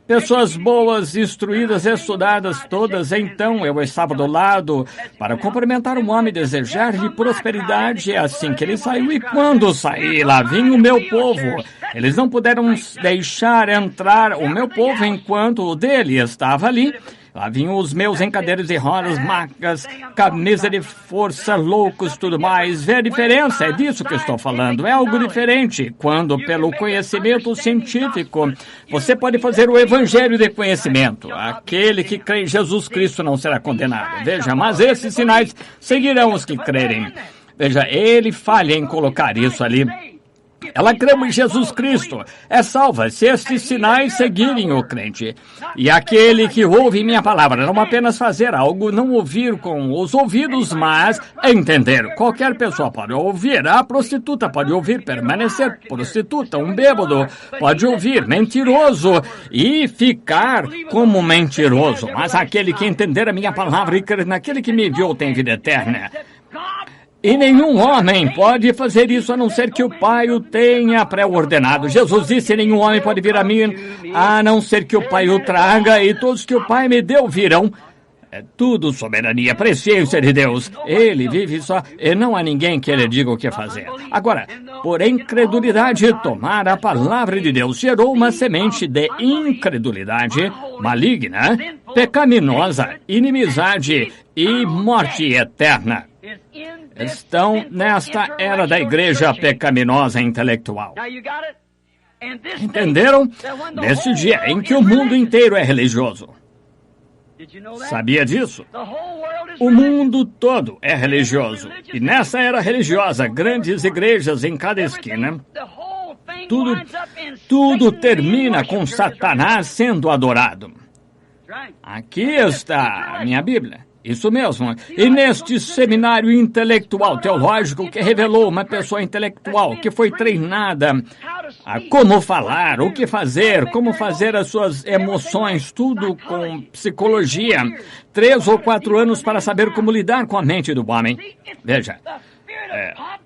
pessoas boas, instruídas, estudadas todas, então eu estava do lado para cumprimentar um homem, desejar-lhe prosperidade. É assim que ele saiu. E quando saí, lá vinha o meu povo. Eles não puderam deixar entrar o meu povo enquanto o dele estava ali. Lá vinham os meus em cadeiras de rodas, macas, camisa de força, loucos, tudo mais. Vê a diferença? É disso que eu estou falando. É algo diferente. Quando, pelo conhecimento científico, você pode fazer o evangelho de conhecimento. Aquele que crê em Jesus Cristo não será condenado. Veja, mas esses sinais seguirão os que crerem. Veja, ele falha em colocar isso ali. Ela crê em Jesus Cristo, é salva se estes sinais seguirem o crente. E aquele que ouve minha palavra, não apenas fazer algo, não ouvir com os ouvidos, mas entender. Qualquer pessoa pode ouvir, a prostituta pode ouvir, permanecer prostituta, um bêbado pode ouvir, mentiroso, e ficar como mentiroso. Mas aquele que entender a minha palavra e crer naquele que me enviou tem vida eterna. E nenhum homem pode fazer isso a não ser que o Pai o tenha pré-ordenado. Jesus disse, nenhum homem pode vir a mim a não ser que o Pai o traga, e todos que o Pai me deu virão. É tudo soberania, presciência de Deus. Ele vive só, e não há ninguém que ele diga o que fazer. Agora, por incredulidade, tomar a palavra de Deus gerou uma semente de incredulidade maligna, pecaminosa, inimizade e morte eterna. Estão nesta era da igreja pecaminosa intelectual. Entenderam? Nesse dia em que o mundo inteiro é religioso. Sabia disso? O mundo todo é religioso. E nessa era religiosa, grandes igrejas em cada esquina, tudo termina com Satanás sendo adorado. Aqui está a minha Bíblia. Isso mesmo. E neste seminário intelectual teológico que revelou uma pessoa intelectual que foi treinada a como falar, o que fazer, como fazer as suas emoções, tudo com psicologia. 3 ou 4 anos para saber como lidar com a mente do homem. Veja,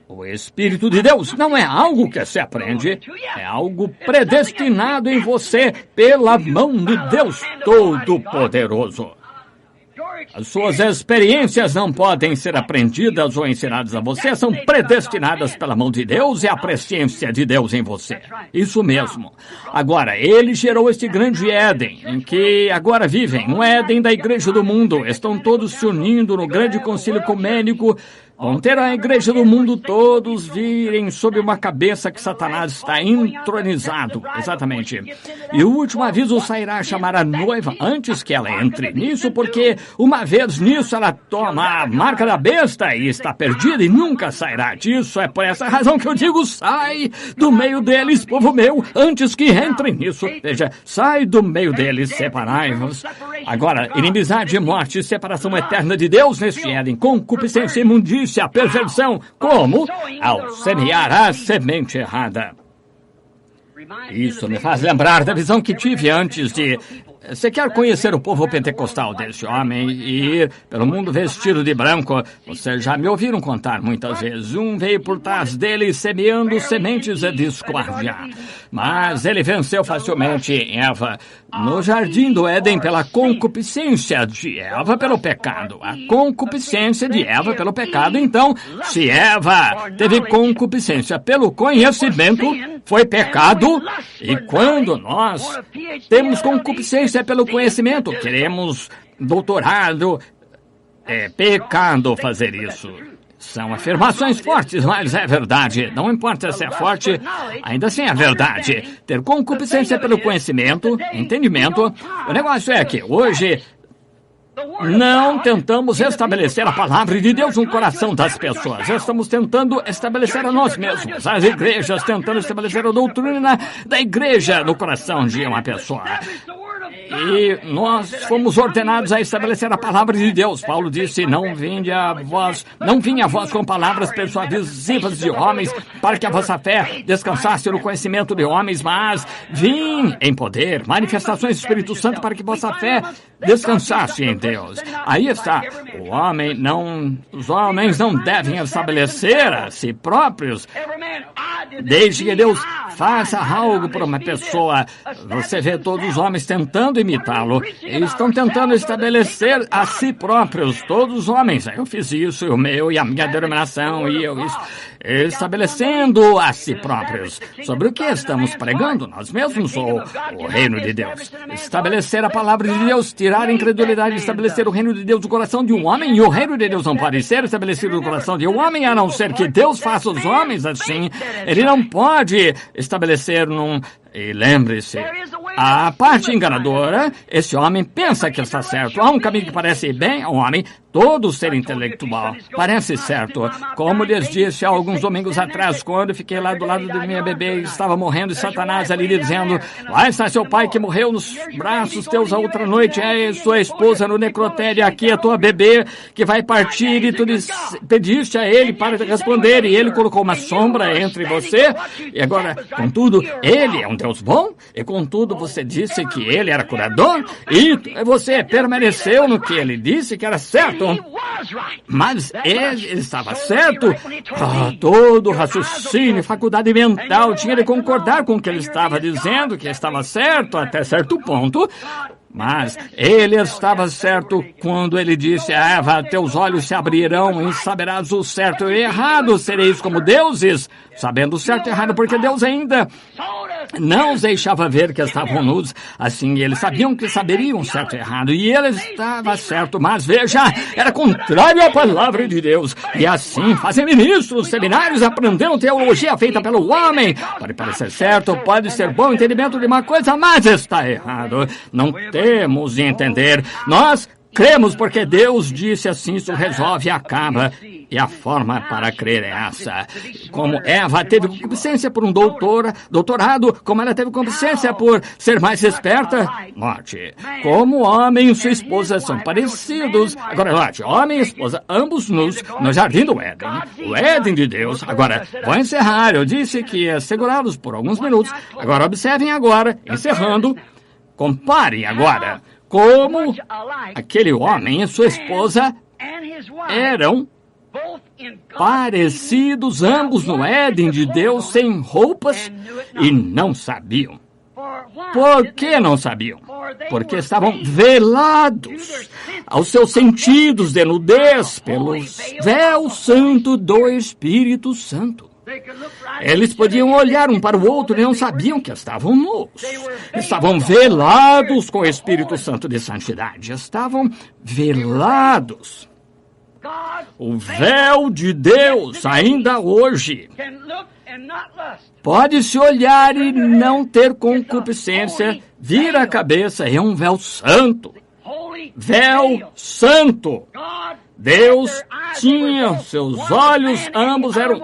o Espírito de Deus não é algo que se aprende, é algo predestinado em você pela mão de Deus Todo-Poderoso. As suas experiências não podem ser aprendidas ou ensinadas a você, são predestinadas pela mão de Deus e a presciência de Deus em você. Isso mesmo. Agora, ele gerou este grande Éden, em que agora vivem, um Éden da igreja do mundo. Estão todos se unindo no grande concílio ecumênico. Vão ter a igreja do mundo todos virem sob uma cabeça que Satanás está entronizado. Exatamente. E o último aviso sairá a chamar a noiva antes que ela entre nisso, porque uma vez nisso ela toma a marca da besta e está perdida e nunca sairá disso. É por essa razão que eu digo, sai do meio deles, povo meu, antes que entrem nisso. Veja, sai do meio deles, separai-vos. Agora, inimizade, morte, separação eterna de Deus neste Éden, concupiscência, imundícia, a perversão, como? Ao semear a semente errada. Isso me faz lembrar da visão que tive antes de... Você quer conhecer o povo pentecostal desse homem e ir pelo mundo vestido de branco? Vocês já me ouviram contar muitas vezes. Um veio por trás dele semeando sementes de discórdia. Mas ele venceu facilmente Eva no jardim do Éden pela concupiscência de Eva pelo pecado. A concupiscência de Eva pelo pecado. Então, se Eva teve concupiscência pelo conhecimento, foi pecado. E quando nós temos concupiscência pelo conhecimento, queremos doutorado, É pecado fazer isso. São afirmações fortes, mas é verdade. Não importa se é forte, ainda assim é verdade. Ter concupiscência pelo conhecimento, entendimento. O negócio é que hoje não tentamos estabelecer a palavra de Deus no coração das pessoas. Estamos tentando estabelecer a nós mesmos. As igrejas tentando estabelecer a doutrina da igreja no coração de uma pessoa. E nós fomos ordenados a estabelecer a palavra de Deus. Paulo disse, não vim a vós com palavras persuasivas de homens, para que a vossa fé descansasse no conhecimento de homens, mas vim em poder, manifestações do Espírito Santo, para que vossa fé descansasse em Deus. Aí está. Os homens não devem estabelecer a si próprios. Desde que Deus faça algo por uma pessoa, você vê todos os homens tentando imitá-lo. Eles estão tentando estabelecer a si próprios, todos os homens. Eu fiz isso, o meu e a minha denominação, e eu isso. Estabelecendo a si próprios. Sobre o que estamos pregando? Nós mesmos ou o reino de Deus? Estabelecer a palavra de Deus, tirar a incredulidade, estabelecer o reino de Deus no coração de um homem, e o reino de Deus não pode ser estabelecido no coração de um homem, a não ser que Deus faça os homens assim. Ele não pode estabelecer num... E lembre-se, a parte enganadora, esse homem pensa que está certo. Há um caminho que parece bem ao homem, todo ser intelectual. Parece certo. Como lhes disse há alguns domingos atrás, quando fiquei lá do lado da minha bebê e estava morrendo, e Satanás ali dizendo, lá está seu pai que morreu nos braços teus a outra noite, é sua esposa no necrotério, aqui é tua bebê que vai partir, e tu pediste a ele para te responder, e ele colocou uma sombra entre você, e agora, contudo, ele é um Deus bom, e contudo você disse que ele era curador, e você permaneceu no que ele disse que era certo. Mas ele estava certo. Todo raciocínio, faculdade mental tinha de concordar com o que ele estava dizendo, que estava certo até certo ponto. Mas ele estava certo quando ele disse, Eva, teus olhos se abrirão e saberás o certo e o errado, sereis como deuses, sabendo o certo e o errado, porque Deus ainda não os deixava ver que estavam nus. Assim, eles sabiam que saberiam o certo e o errado, e ele estava certo, mas veja, era contrário à palavra de Deus. E assim, fazem ministros, seminários, aprendendo teologia feita pelo homem. Pode parecer certo, pode ser bom entendimento de uma coisa, mas está errado. Não temos de entender. Nós cremos porque Deus disse assim, isso resolve e acaba. E a forma para crer é essa. Como Eva teve concupiscência por um doutorado, como ela teve concupiscência por ser mais esperta, note, como o homem e sua esposa são parecidos. Agora, note, homem e esposa, ambos nus, no jardim do Éden. O Éden de Deus. Agora, vou encerrar. Eu disse que ia segurá-los por alguns minutos. Agora, observem agora, encerrando. Comparem agora como aquele homem e sua esposa eram parecidos, ambos no Éden de Deus, sem roupas, e não sabiam. Por que não sabiam? Porque estavam velados aos seus sentidos de nudez pelo véu santo do Espírito Santo. Eles podiam olhar um para o outro e não sabiam que estavam nus. Estavam velados com o Espírito Santo de santidade. Estavam velados. O véu de Deus, ainda hoje, pode-se olhar e não ter concupiscência, vira a cabeça, é um véu santo. Véu santo. Deus tinha seus olhos, ambos eram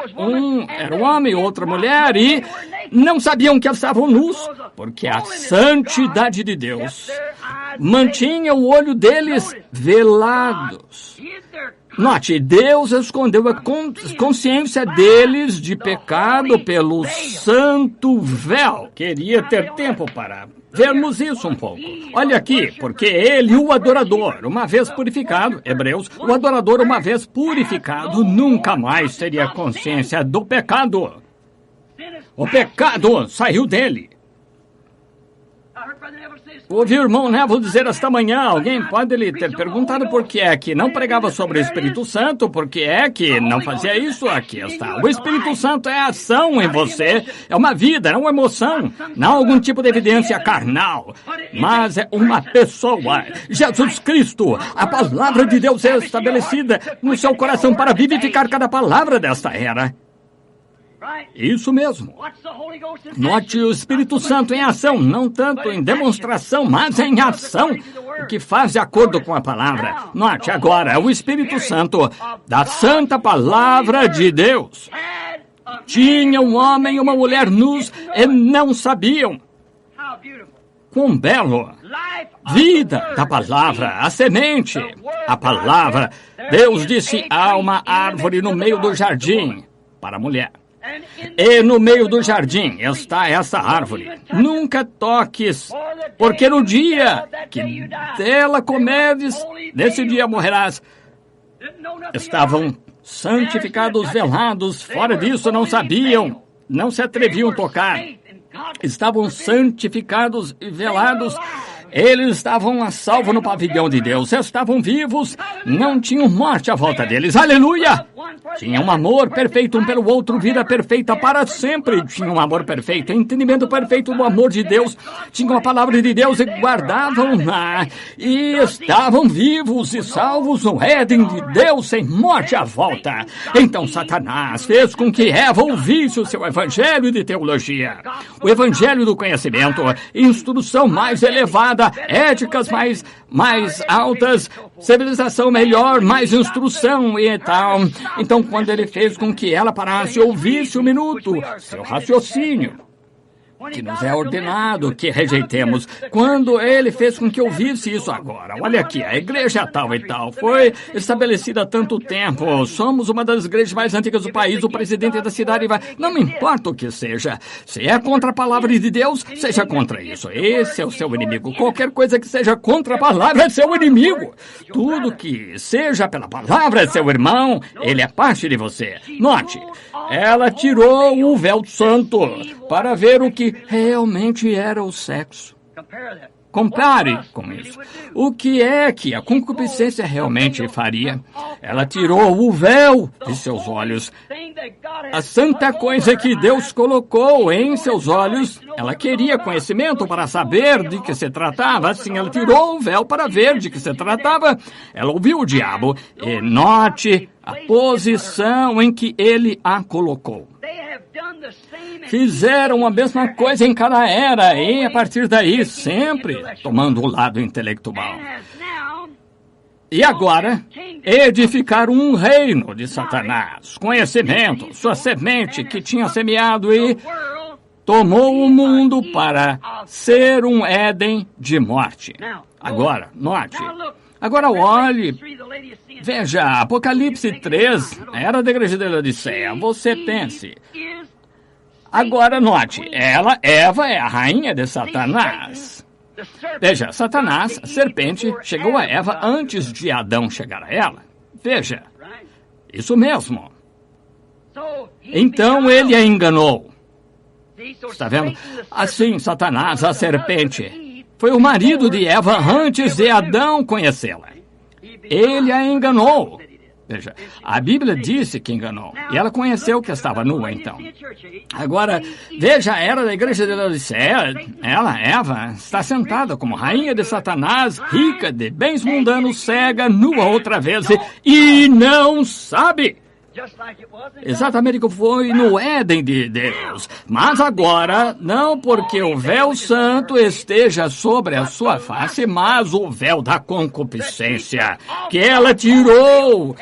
era um homem e outra mulher, e não sabiam que estavam nus, porque a santidade de Deus mantinha o olho deles velados. Note, Deus escondeu a consciência deles de pecado pelo santo véu. Queria ter tempo para vermos isso um pouco. Olha aqui, porque ele, o adorador, uma vez purificado, Hebreus, o adorador, uma vez purificado, nunca mais teria consciência do pecado. O pecado saiu dele. Ouvi o irmão Neville dizer esta manhã, alguém pode lhe ter perguntado por que é que não pregava sobre o Espírito Santo, por que é que não fazia isso. Aqui está. O Espírito Santo é ação em você, é uma vida, não uma emoção, não algum tipo de evidência carnal, mas é uma pessoa. Jesus Cristo, a palavra de Deus é estabelecida no seu coração para vivificar cada palavra desta era. Isso mesmo. Note o Espírito Santo em ação, não tanto em demonstração, mas em ação, o que faz de acordo com a palavra. Note agora, o Espírito Santo da Santa Palavra de Deus. Tinha um homem e uma mulher nus e não sabiam. Quão belo! Vida da palavra, a semente, a palavra. Deus disse, há uma árvore no meio do jardim para a mulher. E no meio do jardim está essa árvore. Nunca toques, porque no dia que dela comeres, nesse dia morrerás. Estavam santificados, velados, fora disso não sabiam, não se atreviam a tocar. Estavam santificados e velados. Eles estavam a salvo no pavilhão de Deus. Estavam vivos, não tinham morte à volta deles. Aleluia! Tinham um amor perfeito um pelo outro, vida perfeita para sempre. Tinham um amor perfeito, entendimento perfeito do amor de Deus. Tinham a palavra de Deus e guardavam-na. E estavam vivos e salvos no Éden de Deus, sem morte à volta. Então Satanás fez com que Eva ouvisse o seu evangelho de teologia. O evangelho do conhecimento, instrução mais elevada, éticas mais altas, civilização melhor, mais instrução e tal. Então, quando ele fez com que ela parasse e ouvisse um minuto, seu raciocínio, que nos é ordenado que rejeitemos, quando ele fez com que ouvisse isso agora. Olha aqui, a igreja tal e tal foi estabelecida há tanto tempo. Somos uma das igrejas mais antigas do país. O presidente da cidade vai... Não me importa o que seja. Se é contra a palavra de Deus, seja contra isso. Esse é o seu inimigo. Qualquer coisa que seja contra a palavra é seu inimigo. Tudo que seja pela palavra é seu irmão. Ele é parte de você. Note, ela tirou o véu santo para ver o que realmente era o sexo. Compare com isso. O que é que a concupiscência realmente faria? Ela tirou o véu de seus olhos. A santa coisa que Deus colocou em seus olhos, ela queria conhecimento para saber de que se tratava. Assim, ela tirou o véu para ver de que se tratava. Ela ouviu o diabo e note a posição em que ele a colocou. Fizeram a mesma coisa em cada era e, a partir daí, sempre tomando o lado intelectual. E agora, edificaram um reino de Satanás, conhecimento, sua semente que tinha semeado e tomou o mundo para ser um Éden de morte. Agora, note. Agora olhe, veja, Apocalipse 3, era da igreja de Laodiceia. Você pense. Agora note, Eva é a rainha de Satanás. Veja, Satanás, a serpente, chegou a Eva antes de Adão chegar a ela. Veja, isso mesmo. Então ele a enganou. Está vendo? Assim, Satanás, a serpente, foi o marido de Eva antes de Adão conhecê-la. Ele a enganou. Veja, a Bíblia disse que enganou. E ela conheceu que estava nua, então. Agora, veja a era da igreja de Laodiceia. Ela, Eva, está sentada como rainha de Satanás, rica de bens mundanos, cega, nua outra vez, e não sabe. Exatamente como foi no Éden de Deus. Mas agora, não porque o véu santo esteja sobre a sua face, mas o véu da concupiscência, que ela tirou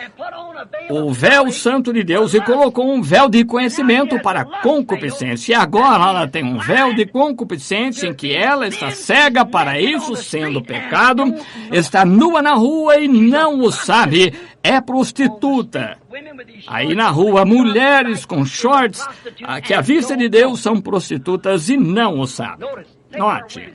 o véu santo de Deus e colocou um véu de conhecimento para a concupiscência. E agora ela tem um véu de concupiscência em que ela está cega para isso, sendo pecado, está nua na rua e não o sabe. É prostituta. Aí na rua, mulheres com shorts, que à vista de Deus são prostitutas e não o sabem. Note,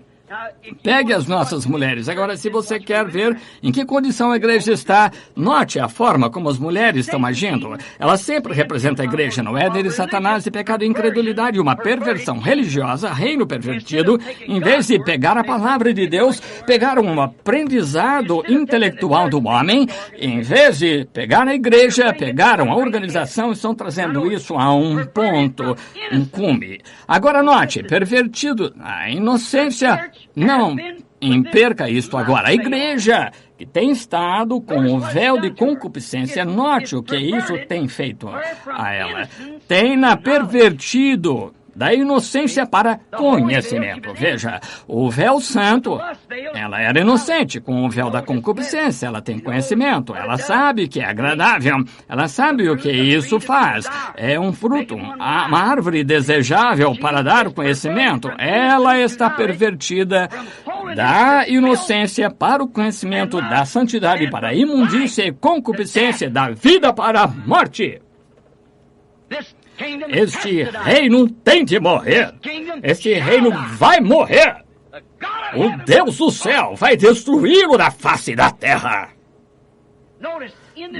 Pegue as nossas mulheres. Agora, se você quer ver em que condição a igreja está, note a forma como as mulheres estão agindo. Ela sempre representa a igreja no Éden de Satanás e pecado e incredulidade, uma perversão religiosa, reino pervertido. Em vez de pegar a palavra de Deus, pegaram um aprendizado intelectual do homem. Em vez de pegar a igreja, pegaram a organização e estão trazendo isso a um ponto, um cume. Agora, note, pervertido, a inocência. Não perca isto agora. A igreja que tem estado com o véu de concupiscência, note o que isso tem feito a ela. Tem-na pervertido da inocência para conhecimento. Veja, o véu santo, ela era inocente. Com o véu da concupiscência, ela tem conhecimento. Ela sabe que é agradável. Ela sabe o que isso faz. É um fruto, uma árvore desejável para dar conhecimento. Ela está pervertida da inocência para o conhecimento, da santidade para a imundícia e concupiscência, da vida para a morte. Este reino tem de morrer. Este reino vai morrer. O Deus do céu vai destruí-lo da face da terra.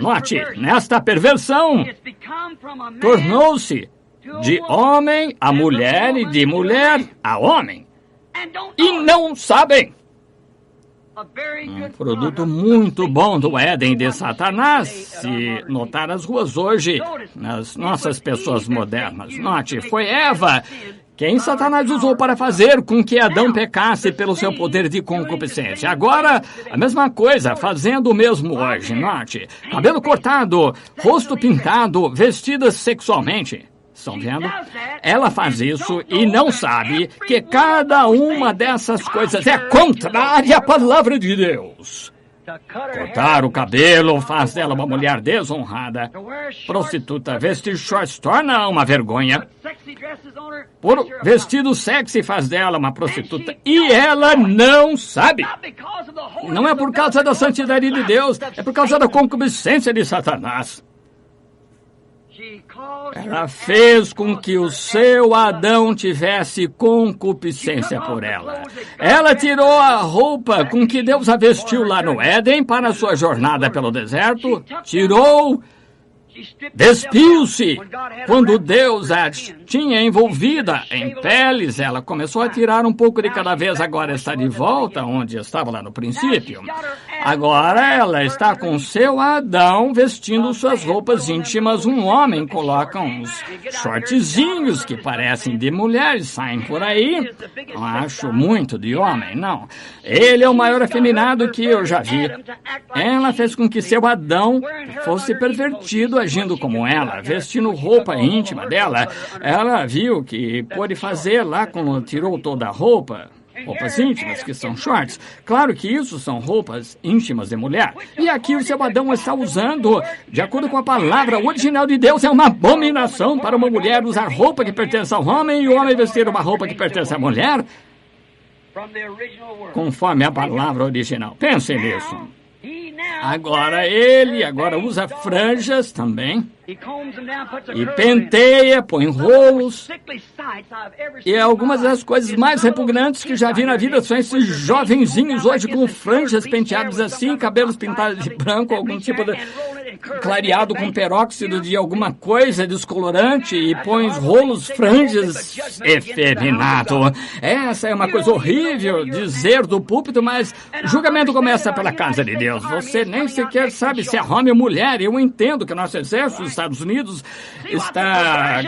Note, nesta perversão, tornou-se de homem a mulher e de mulher a homem. E não sabem. Um produto muito bom do Éden de Satanás, se notar as ruas hoje, nas nossas pessoas modernas. Note, foi Eva quem Satanás usou para fazer com que Adão pecasse pelo seu poder de concupiscência. Agora, a mesma coisa, fazendo o mesmo hoje. Note, cabelo cortado, rosto pintado, vestidas sexualmente. Estão vendo? Ela faz isso e não sabe que cada uma dessas coisas é contrária à palavra de Deus. Cortar o cabelo faz dela uma mulher desonrada. Prostituta, vestir shorts torna uma vergonha. Por vestido sexy faz dela uma prostituta. E ela não sabe. Não é por causa da santidade de Deus, é por causa da concupiscência de Satanás. Ela fez com que o seu Adão tivesse concupiscência por ela. Ela tirou a roupa com que Deus a vestiu lá no Éden para a sua jornada pelo deserto. Tirou, despiu-se. Quando Deus a tinha envolvida em peles, ela começou a tirar um pouco de cada vez. Agora está de volta onde estava lá no princípio. Agora ela está com seu Adão vestindo suas roupas íntimas. Um homem coloca uns shortzinhos que parecem de mulheres, saem por aí. Não acho muito de homem, não. Ele é o maior afeminado que eu já vi. Ela fez com que seu Adão fosse pervertido agindo como ela, vestindo roupa íntima dela. Ela viu que pôde fazer lá quando tirou toda a roupa. Roupas íntimas, que são shorts. Claro que isso são roupas íntimas de mulher. E aqui o seu Adão está usando, de acordo com a palavra original de Deus, é uma abominação para uma mulher usar roupa que pertence ao homem e o homem vestir uma roupa que pertence à mulher, conforme a palavra original. Pensem nisso. Agora ele usa franjas também. E penteia, põe rolos. E algumas das coisas mais repugnantes que já vi na vida são esses jovenzinhos hoje com franjas penteadas assim, cabelos pintados de branco, algum tipo de clareado com peróxido de alguma coisa descolorante e põe os rolos, franjas, efeminado. Essa é uma coisa horrível dizer do púlpito, mas o julgamento começa pela casa de Deus. Você nem sequer sabe se é homem ou mulher. Eu entendo que o nosso exército dos Estados Unidos está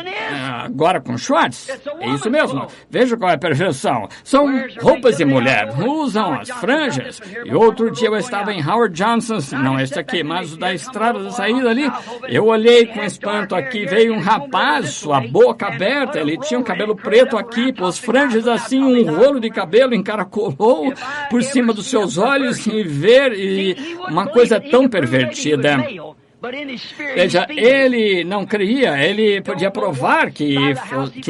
agora com shorts. É isso mesmo. Veja qual é a perversão. São roupas de mulher. Usam as franjas. E outro dia eu estava em Howard Johnson, não este aqui, mas da estrada da saída ali. Eu olhei com espanto aqui. Veio um rapaz, sua boca aberta. Ele tinha um cabelo preto aqui, pôs franjas assim, um rolo de cabelo encaracolou por cima dos seus olhos e uma coisa tão pervertida. Veja, ele não cria, ele podia provar que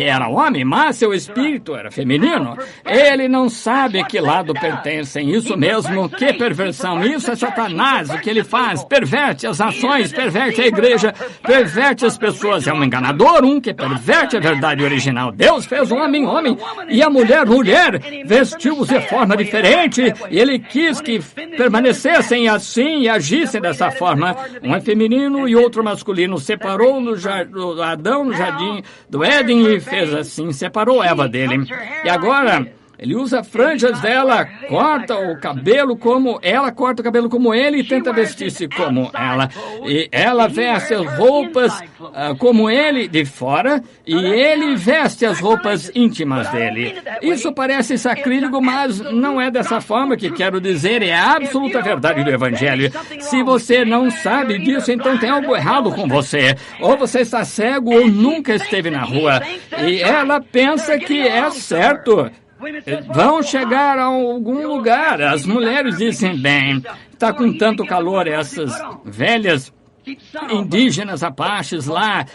era homem, mas seu espírito era feminino. Ele não sabe a que lado pertencem. Isso mesmo, que perversão. Isso é Satanás, o que ele faz. Perverte as ações, perverte a igreja, perverte as pessoas. É um enganador, um que perverte a verdade original. Deus fez o homem, homem, e a mulher, mulher. Vestiu-os de forma diferente, e ele quis que permanecessem assim e agissem dessa forma. Um é feminino e outro masculino. Separou Adão no jardim do Éden e fez assim, separou Eva dele. E agora ele usa franjas dela, corta o cabelo como ela, corta o cabelo como ele e tenta vestir-se como ela. E ela veste as roupas como ele de fora e ele veste as roupas íntimas dele. Isso parece sacrílego, mas não é dessa forma que quero dizer, é a absoluta verdade do Evangelho. Se você não sabe disso, então tem algo errado com você. Ou você está cego ou nunca esteve na rua. E ela pensa que é certo. Vão chegar a algum lugar. As mulheres dizem, bem, está com tanto calor, essas velhas indígenas apaches lá,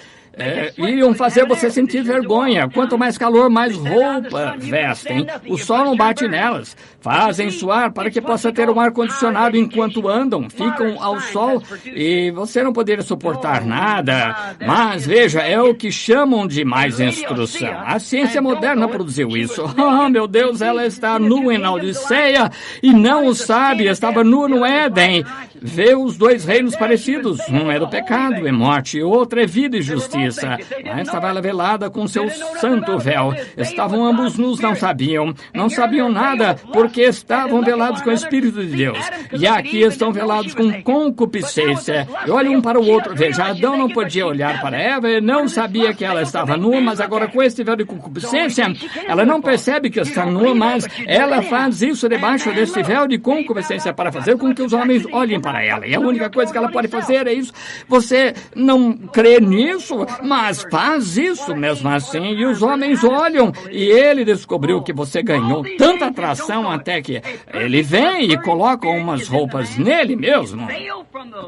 iriam fazer você sentir vergonha. Quanto mais calor, mais roupa vestem. O sol não bate nelas. Fazem suar para que possa ter um ar-condicionado enquanto andam. Ficam ao sol e você não poderia suportar nada. Mas, veja, é o que chamam de mais instrução. A ciência moderna produziu isso. Oh, meu Deus, ela está nua em Laodiceia e não o sabe. Estava nua no Éden. Vê os dois reinos parecidos. Um é do pecado e morte, e o outro é vida e justiça. Mas estava ela velada com seu santo véu. Estavam ambos nus, não sabiam nada, porque estavam velados com o Espírito de Deus. E aqui estão velados com concupiscência. E olham um para o outro. Veja, Adão não podia olhar para Eva, e não sabia que ela estava nua, mas agora com este véu de concupiscência, ela não percebe que está nua, mas ela faz isso debaixo desse véu de concupiscência para fazer com que os homens olhem para ela. E a única coisa que ela pode fazer é isso. Você não crê nisso, mas faz isso mesmo assim. E os homens olham, e ele descobriu que você ganhou tanta atração até que ele vem e coloca umas roupas nele mesmo.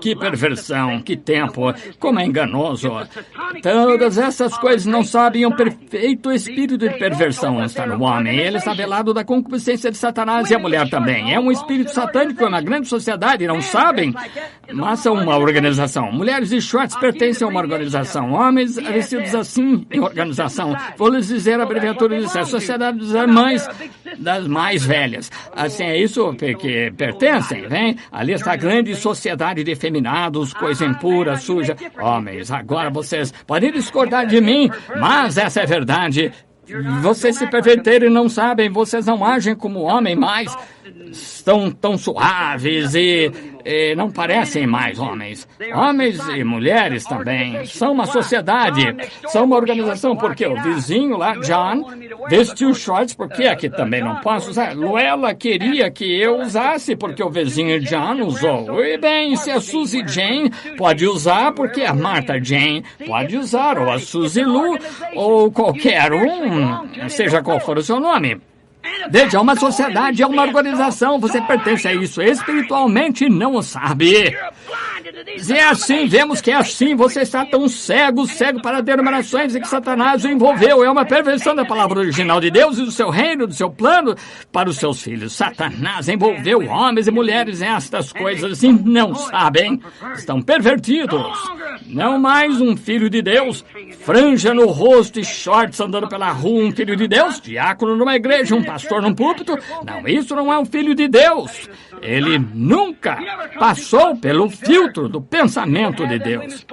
Que perversão, que tempo, como é enganoso. Todas essas coisas não sabem o perfeito espírito de perversão está no homem. Ele está velado da concupiscência de Satanás e a mulher também. É um espírito satânico na grande sociedade, não sabem? Mas são uma organização. Mulheres de shorts pertencem a uma organização. Homens vestidos assim em organização. Vou lhes dizer a abreviatura disso. A sociedade das mais velhas. Assim, é isso que pertencem, vem? Ali está a grande sociedade de efeminados, coisa impura, suja. Homens, agora vocês podem discordar de mim, mas essa é a verdade. Vocês se perverteram e não sabem, vocês não agem como homem mais. Estão tão suaves e não parecem mais homens. Homens e mulheres também. São uma sociedade, são uma organização, porque o vizinho lá, John, vestiu shorts, porque aqui também não posso usar. Luella queria que eu usasse, porque o vizinho John usou. E bem, se a Suzy Jane pode usar, porque a Martha Jane pode usar, ou a Suzy Lou, ou qualquer um, seja qual for o seu nome. Veja, é uma sociedade, é uma organização, você pertence a isso espiritualmente e não o sabe. Se é assim, vemos que é assim, você está tão cego para denominações em que Satanás o envolveu. É uma perversão da palavra original de Deus e do seu reino, do seu plano para os seus filhos. Satanás envolveu homens e mulheres nestas coisas e não sabem. Estão pervertidos. Não mais um filho de Deus, franja no rosto e shorts andando pela rua, um filho de Deus, diácono numa igreja, um pastor num púlpito. Não, isso não é um filho de Deus. Ele nunca passou pelo filtro do pensamento de Deus.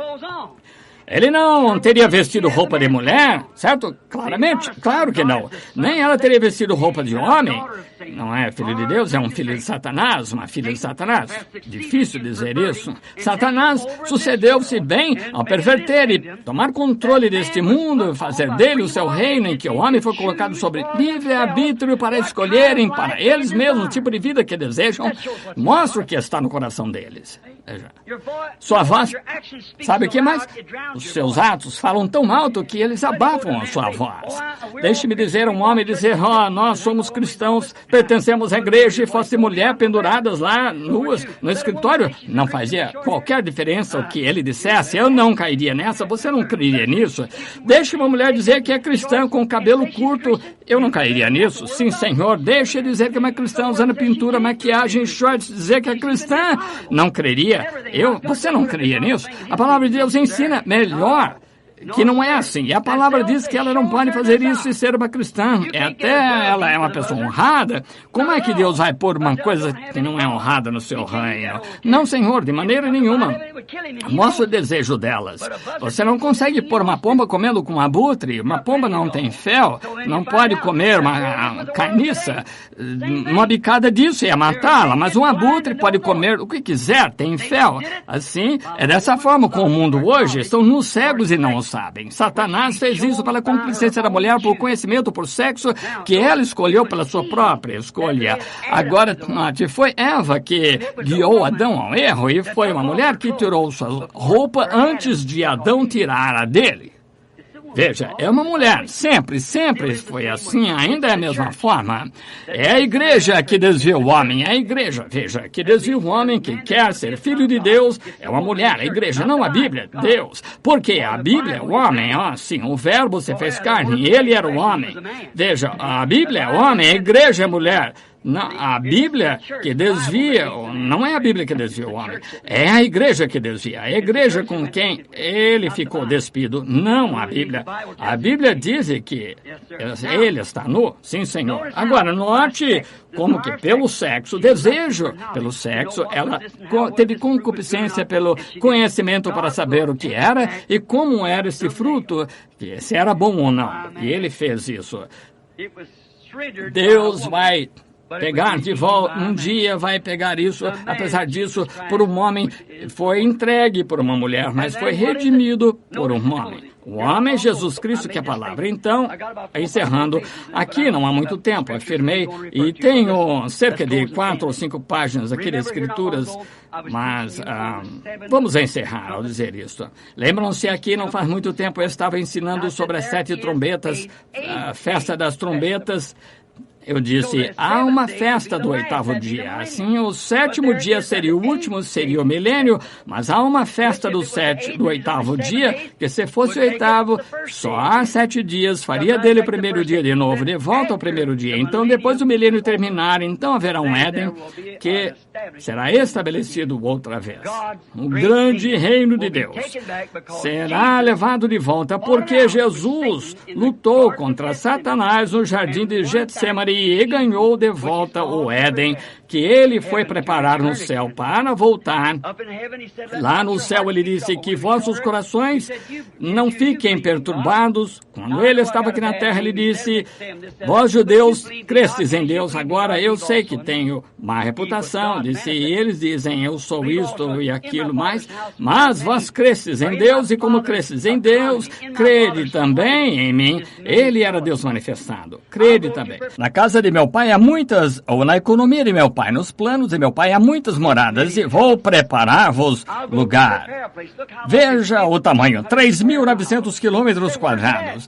Ele não teria vestido roupa de mulher, certo? Claramente, claro que não. Nem ela teria vestido roupa de homem. Não é filho de Deus, é um filho de Satanás, uma filha de Satanás. Difícil dizer isso. Satanás sucedeu-se bem ao perverter e tomar controle deste mundo, fazer dele o seu reino, em que o homem foi colocado sobre livre-arbítrio para escolherem para eles mesmos o tipo de vida que desejam. Mostra o que está no coração deles. Veja. Sua voz, sabe o que mais? Os seus atos falam tão alto que eles abafam a sua voz. Deixe-me dizer um homem dizer, nós somos cristãos, pertencemos à igreja e fosse mulher penduradas lá nuas no escritório, não fazia qualquer diferença o que ele dissesse. Eu não cairia nessa. Você não creria nisso? Deixe uma mulher dizer que é cristã com cabelo curto. Eu não cairia nisso. Sim, senhor. Deixe dizer que é uma cristã usando pintura, maquiagem, shorts, dizer que é cristã. Não creria. Você não creria nisso? A palavra de Deus ensina melhor que não é assim. E a palavra diz que ela não pode fazer isso e ser uma cristã. Até ela é uma pessoa honrada. Como é que Deus vai pôr uma coisa que não é honrada no seu reino? Não, Senhor, de maneira nenhuma. Mostra o desejo delas. Você não consegue pôr uma pomba comendo com um abutre. Uma pomba não tem fel. Não pode comer uma carniça. Uma bicada disso ia matá-la. Mas um abutre pode comer o que quiser. Tem fel. Assim, é dessa forma com o mundo hoje. Estão nos cegos e não o sabem. Satanás fez isso pela concupiscência da mulher, por conhecimento, por sexo, que ela escolheu pela sua própria escolha. Agora, foi Eva que guiou Adão ao erro e foi uma mulher que tirou sua roupa antes de Adão tirar a dele. Veja, é uma mulher. Sempre foi assim, ainda é a mesma forma. É a igreja que desvia o homem. É a igreja, veja, que desvia o homem que quer ser filho de Deus. É uma mulher, a igreja, não a Bíblia, Deus. Porque a Bíblia é o homem, sim, o verbo se fez carne e ele era o homem. Veja, a Bíblia é o homem, a igreja é mulher. Não, a Bíblia que desvia, não é a Bíblia que desvia o homem, é a igreja que desvia. A igreja com quem ele ficou despido, não a Bíblia. A Bíblia diz que ele está nu, sim, Senhor. Agora, note como que pelo sexo, desejo pelo sexo, ela teve concupiscência pelo conhecimento para saber o que era e como era esse fruto, se era bom ou não. E ele fez isso. Deus vai pegar de volta, um dia vai pegar isso, apesar disso, por um homem, foi entregue por uma mulher, mas foi redimido por um homem. O homem é Jesus Cristo, que é a palavra. Então, encerrando, aqui não há muito tempo, afirmei, e tenho cerca de 4 ou 5 páginas aqui de escrituras, mas vamos encerrar ao dizer isso. Lembram-se aqui, não faz muito tempo, eu estava ensinando sobre as 7 trombetas, a festa das trombetas. Eu disse, há uma festa do 8º dia. Assim, o 7º dia seria o último, seria o milênio, mas há uma festa do 8º dia, que se fosse o 8º, só há 7 dias, faria dele o 1º dia de novo, de volta ao 1º dia. Então, depois do milênio terminar, então haverá um Éden que será estabelecido outra vez. O grande reino de Deus será levado de volta, porque Jesus lutou contra Satanás no jardim de Getsemane e ganhou de volta o Éden, que ele foi preparar no céu para voltar. Lá no céu ele disse que vossos corações não fiquem perturbados. Quando ele estava aqui na terra, ele disse, vós judeus crestes em Deus, agora eu sei que tenho má reputação. Disse, e eles dizem, eu sou isto e aquilo mais, mas vós crestes em Deus, e como crestes em Deus, crede também em mim. Ele era Deus manifestado. Crede também. Na casa de meu pai há muitas, ou na economia de meu pai, nos planos de meu pai há muitas moradas, e vou preparar-vos lugar. Veja o tamanho, 3.900 quilômetros quadrados.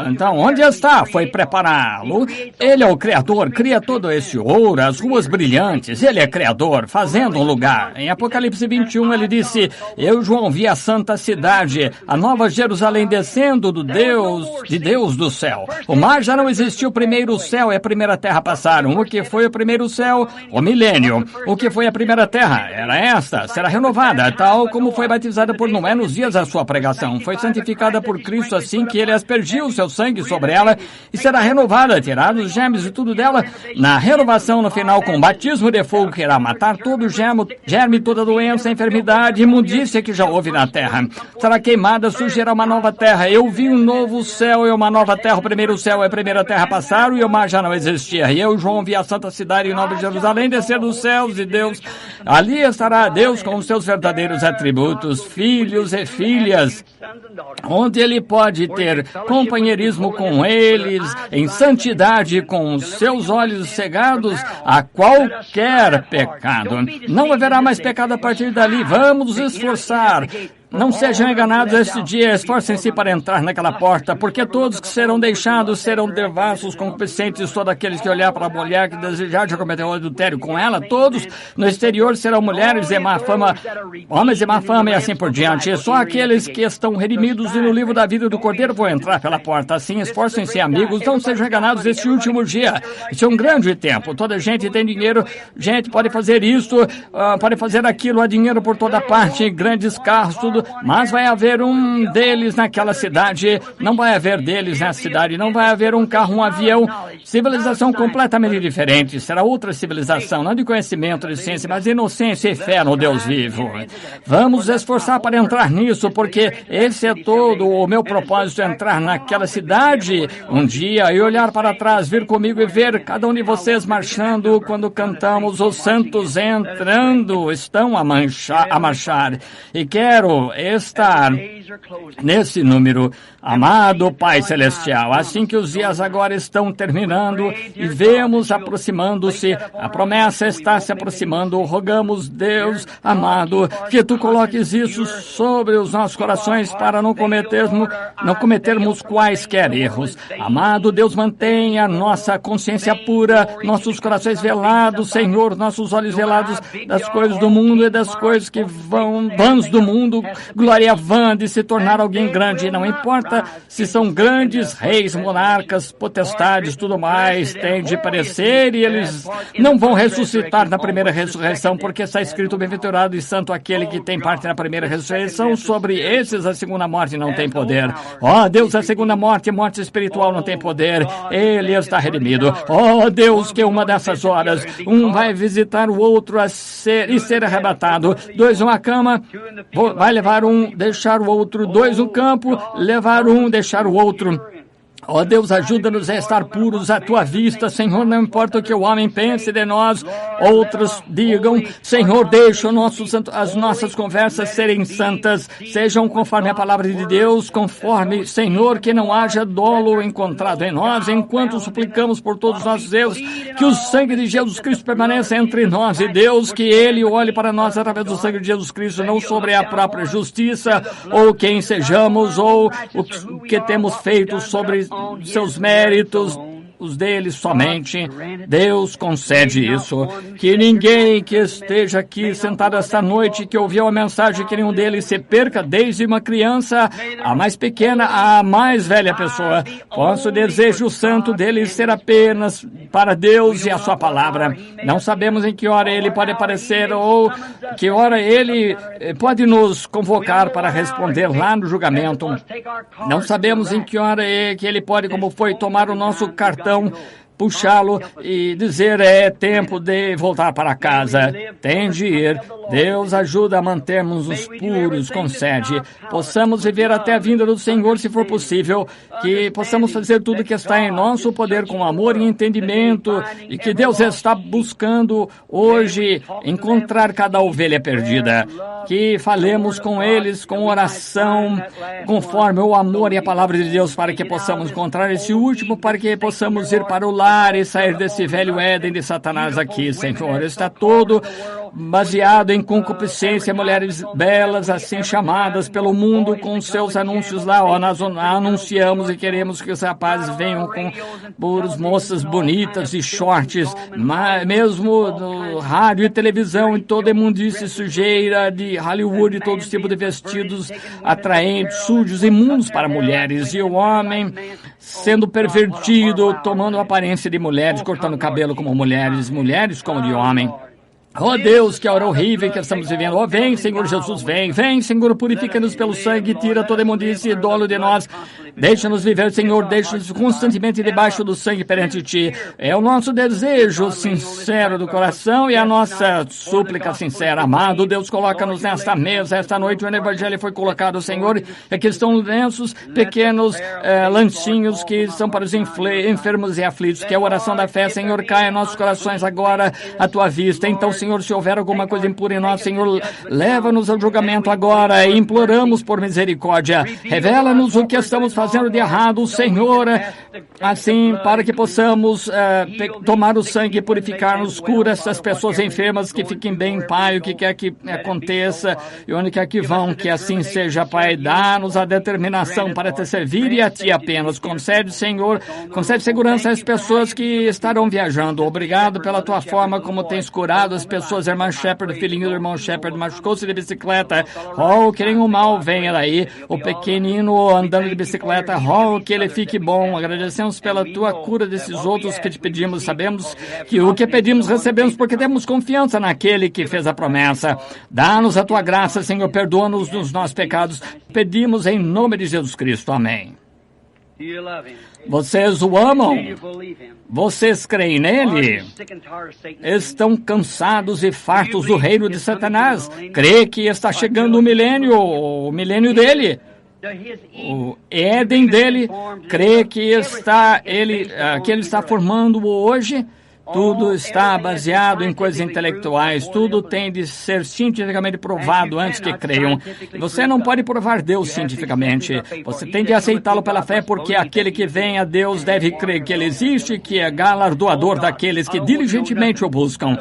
Então, onde está? Foi prepará-lo. Ele é o Criador, cria todo esse ouro, as ruas brilhantes. Ele é Criador, fazendo um lugar. Em Apocalipse 21, ele disse, eu, João, vi a santa cidade, a nova Jerusalém descendo de Deus do céu. O mar já não existiu, o primeiro céu e a primeira terra passaram. O que foi o primeiro céu? O milênio. O que foi a primeira terra? Era esta. Será renovada, tal como foi batizada por Noé nos dias da sua pregação. Foi santificada por Cristo assim que ele aspergiu o seu sangue sobre ela e será renovada, tirados os germes e tudo dela. Na renovação, no final, com batismo de fogo que irá matar todo o germe, toda doença, enfermidade, imundícia que já houve na terra. Será queimada, surgirá uma nova terra. Eu vi um novo céu e uma nova terra. O primeiro céu e a primeira terra passaram e o mar já não existia. E eu, João, vi a santa cidade e Nova Jerusalém descer dos céus de Deus. Ali estará Deus com os seus verdadeiros atributos, filhos e filhas, onde ele pode ter companheirismo com eles, em santidade, com os seus olhos cegados a qualquer pecado. Não haverá mais pecado a partir dali. Vamos nos esforçar Não sejam enganados este dia, esforcem-se para entrar naquela porta, porque todos que serão deixados serão devassos, concupiscentes, todos aqueles que olhar para a mulher que desejar de cometer o adultério com ela, todos no exterior serão mulheres de má fama, homens de má fama e assim por diante. E só aqueles que estão redimidos e no livro da vida do Cordeiro vão entrar pela porta. Assim, esforcem-se, amigos, não sejam enganados neste último dia. Este é um grande tempo, toda gente tem dinheiro, gente pode fazer isso, pode fazer aquilo, há dinheiro por toda parte, grandes carros, tudo. Mas vai haver um deles naquela cidade, não vai haver deles na cidade, não vai haver um carro, um avião, civilização completamente diferente, será outra civilização, não de conhecimento, de ciência, mas de inocência e fé no Deus vivo. Vamos esforçar para entrar nisso, porque esse é todo o meu propósito, entrar naquela cidade um dia e olhar para trás, vir comigo e ver cada um de vocês marchando quando cantamos os santos entrando, estão a marchar. E quero estar nesse número, amado Pai Celestial, assim que os dias agora estão terminando e vemos aproximando-se, a promessa está se aproximando, rogamos, Deus amado, que Tu coloques isso sobre os nossos corações para não cometermos quaisquer erros. Amado Deus, mantenha nossa consciência pura, nossos corações velados, Senhor, nossos olhos velados das coisas do mundo e das coisas que vãs do mundo, glória vã de se tornar alguém grande, não importa se são grandes reis, monarcas, potestades, tudo mais, tem de perecer e eles não vão ressuscitar na primeira ressurreição, porque está escrito, bem-aventurado e santo aquele que tem parte na primeira ressurreição, sobre esses a segunda morte não tem poder. Ó Deus, a segunda morte, morte espiritual não tem poder, ele está redimido. Ó Deus, que uma dessas horas, um vai visitar o outro e ser arrebatado, dois uma cama, vai levar um, deixar o outro, dois no campo, levar um, deixar o outro. Ó Deus, ajuda-nos a estar puros à Tua vista, Senhor, não importa o que o homem pense de nós, outros digam, Senhor, deixa as nossas conversas serem santas, sejam conforme a palavra de Deus, conforme, Senhor, que não haja dolo encontrado em nós, enquanto suplicamos por todos os nossos erros, que o sangue de Jesus Cristo permaneça entre nós e Deus, que Ele olhe para nós através do sangue de Jesus Cristo, não sobre a própria justiça, ou quem sejamos, ou o que temos feito sobre seus méritos, os deles somente. Deus concede isso. Que ninguém que esteja aqui sentado esta noite, que ouviu a mensagem, que nenhum deles se perca, desde uma criança, a mais pequena, a mais velha pessoa. Posso desejo santo deles ser apenas para Deus e a sua palavra. Não sabemos em que hora ele pode aparecer ou que hora ele pode nos convocar para responder lá no julgamento. Não sabemos em que hora que ele pode, como foi, tomar o nosso cartão, puxá-lo e dizer, é tempo de voltar para casa, tem de ir. Deus ajuda a mantermos-nos puros, concede. Possamos viver até a vinda do Senhor, se for possível, que possamos fazer tudo que está em nosso poder com amor e entendimento, e que Deus está buscando hoje encontrar cada ovelha perdida. Que falemos com eles com oração, conforme o amor e a palavra de Deus, para que possamos encontrar esse último, para que possamos ir para o lar e sair desse velho Éden de Satanás aqui, Senhor. Está todo baseado em concupiscência, mulheres belas, assim chamadas pelo mundo, com seus anúncios lá, ó, nós anunciamos e queremos que os rapazes venham com puros moças bonitas e shorts, mesmo no rádio e televisão, e toda imundície sujeira de Hollywood, todos os tipos de vestidos atraentes, sujos, imundos para mulheres, e o homem sendo pervertido, tomando a aparência de mulheres, cortando o cabelo como mulheres, mulheres como de homem. Oh Deus, que hora horrível que estamos vivendo. Oh, vem, Senhor Jesus, vem, Senhor, purifica-nos pelo sangue, tira toda imundície e dolo de nós. Deixa-nos viver, Senhor, deixa-nos constantemente debaixo do sangue perante Ti. É o nosso desejo sincero do coração e a nossa súplica sincera. Amado Deus, coloca-nos nesta mesa, esta noite o Evangelho foi colocado, Senhor. Aqui estão lenços, pequenos lanchinhos que são para os enfermos e aflitos. Que a oração da fé, Senhor, caia em nossos corações agora à Tua vista. Então, Senhor, Senhor, se houver alguma coisa impura em nós, Senhor, leva-nos ao julgamento agora e imploramos por misericórdia. Revela-nos o que estamos fazendo de errado, Senhor, assim, para que possamos tomar o sangue e purificar-nos. Cura essas pessoas enfermas, que fiquem bem, Pai, o que quer que aconteça e onde quer que vão, que assim seja, Pai. Dá-nos a determinação para te servir e a Ti apenas. Concede, Senhor, concede segurança às pessoas que estarão viajando. Obrigado pela Tua forma como tens curado as pessoas. Irmã Shepard, filhinho do irmão Shepard, machucou-se de bicicleta. Que nenhum mal venha daí. O pequenino andando de bicicleta, que ele fique bom. Agradecemos pela Tua cura desses outros que te pedimos. Sabemos que o que pedimos recebemos porque temos confiança naquele que fez a promessa. Dá-nos a Tua graça, Senhor, perdoa-nos dos nossos pecados. Pedimos em nome de Jesus Cristo. Amém. Vocês o amam? Vocês creem nele? Estão cansados e fartos do reino de Satanás? Crê que está chegando o milênio dele? O Éden dele? Crê que ele está formando hoje? Tudo está baseado em coisas intelectuais, tudo tem de ser cientificamente provado antes que creiam. Você não pode provar Deus cientificamente, você tem de aceitá-lo pela fé, porque aquele que vem a Deus deve crer que Ele existe, que é galardoador daqueles que diligentemente o buscam.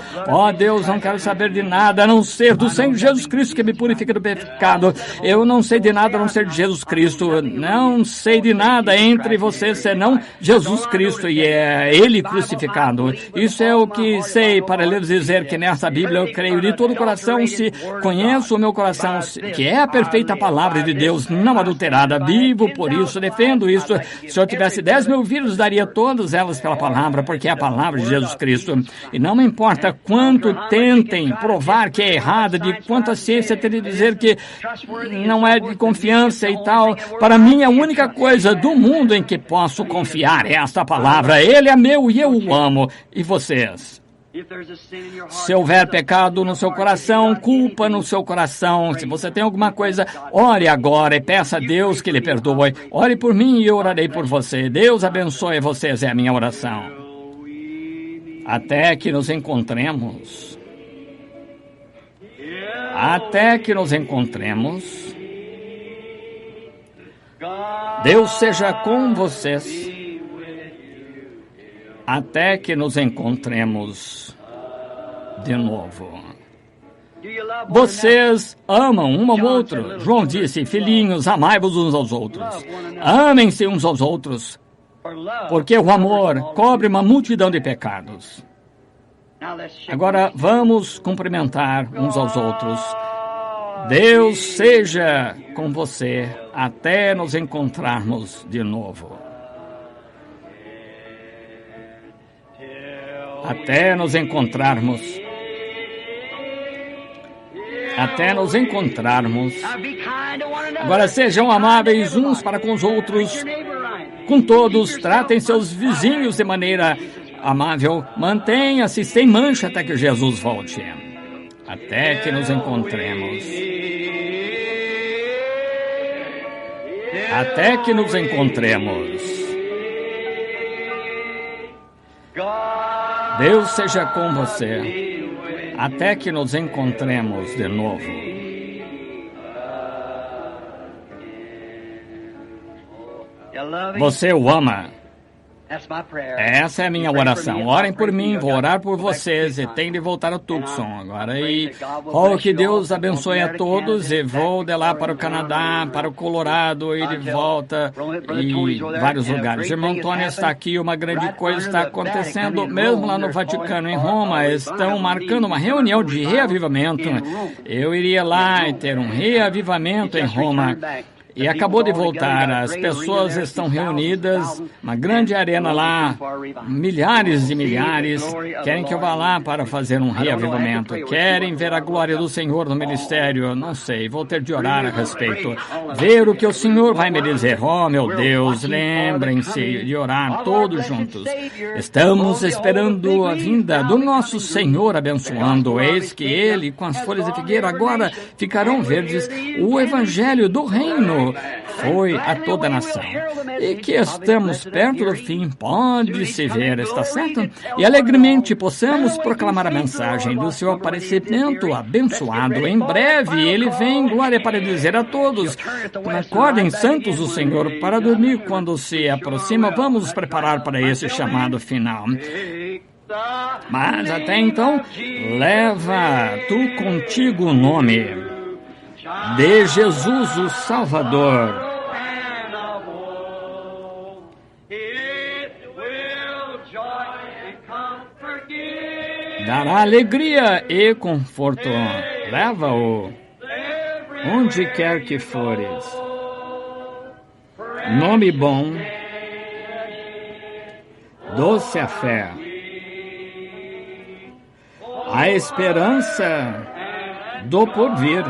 Deus, não quero saber de nada a não ser do sangue de Jesus Cristo que me purifica do pecado. Eu não sei de nada a não ser de Jesus Cristo, não sei de nada entre vocês senão Jesus Cristo, e é Ele crucificado. Isso é o que sei para lhes dizer que nessa Bíblia eu creio de todo o coração, se conheço o meu coração, que é a perfeita palavra de Deus, não adulterada. Vivo por isso, defendo isso. Se eu tivesse 10.000 vidas, daria todas elas pela palavra, porque é a palavra de Jesus Cristo. E não me importa quanto tentem provar que é errada, de quanto a ciência tem de dizer que não é de confiança e tal. Para mim, a única coisa do mundo em que posso confiar é esta palavra. Ele é meu e eu o amo. E vocês? Se houver pecado no seu coração, culpa no seu coração, se você tem alguma coisa, ore agora e peça a Deus que lhe perdoe. Ore por mim e eu orarei por você. Deus abençoe vocês, é a minha oração. Até que nos encontremos. Até que nos encontremos. Deus seja com vocês. Até que nos encontremos de novo. Vocês amam um ao outro. João disse, filhinhos, amai-vos uns aos outros. Amem-se uns aos outros, porque o amor cobre uma multidão de pecados. Agora vamos cumprimentar uns aos outros. Deus seja com você até nos encontrarmos de novo. Até nos encontrarmos. Até nos encontrarmos. Agora sejam amáveis uns para com os outros. Com todos, tratem seus vizinhos de maneira amável. Mantenha-se sem mancha até que Jesus volte. Até que nos encontremos. Até que nos encontremos. Deus seja com você, até que nos encontremos de novo. Você o ama. Essa é a minha oração. Orem por mim, vou orar por vocês e tenho de voltar ao Tucson agora. E que Deus abençoe a todos e vou de lá para o Canadá, para o Colorado e de volta e vários lugares. Irmão Tony está aqui, uma grande coisa está acontecendo mesmo lá no Vaticano, em Roma. Estão marcando uma reunião de reavivamento. Eu iria lá e ter um reavivamento em Roma. E acabou de voltar, as pessoas estão reunidas, uma grande arena lá, milhares e milhares, querem que eu vá lá para fazer um reavivamento, querem ver a glória do Senhor no ministério, não sei, vou ter de orar a respeito, ver o que o Senhor vai me dizer. Meu Deus, lembrem-se de orar todos juntos. Estamos esperando a vinda do nosso Senhor abençoando, eis que Ele, com as folhas de figueira, agora ficarão verdes, o Evangelho do Reino Senhor foi a toda a nação. E que estamos perto do fim, pode-se ver, está certo? E alegremente possamos proclamar a mensagem do seu aparecimento abençoado. Em breve ele vem em glória para dizer a todos: acordem, santos do Senhor, para dormir quando se aproxima. Vamos nos preparar para esse chamado final. Mas até então, leva tu contigo o nome de Jesus o Salvador. Dará alegria e conforto. Leva-o onde quer que fores. Nome bom, doce a fé, a esperança do porvir.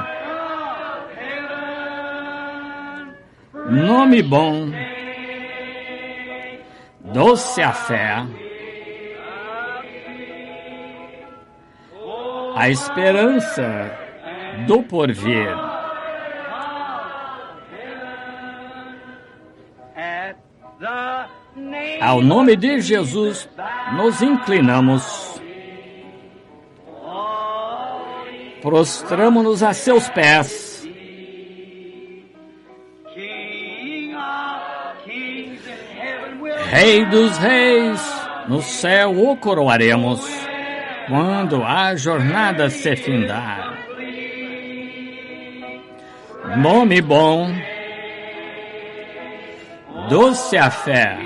Nome bom, doce a fé, a esperança do porvir. Ao nome de Jesus, nos inclinamos. Prostramo-nos a seus pés. Rei dos reis, no céu o coroaremos, quando a jornada se findar. Nome bom, doce a fé,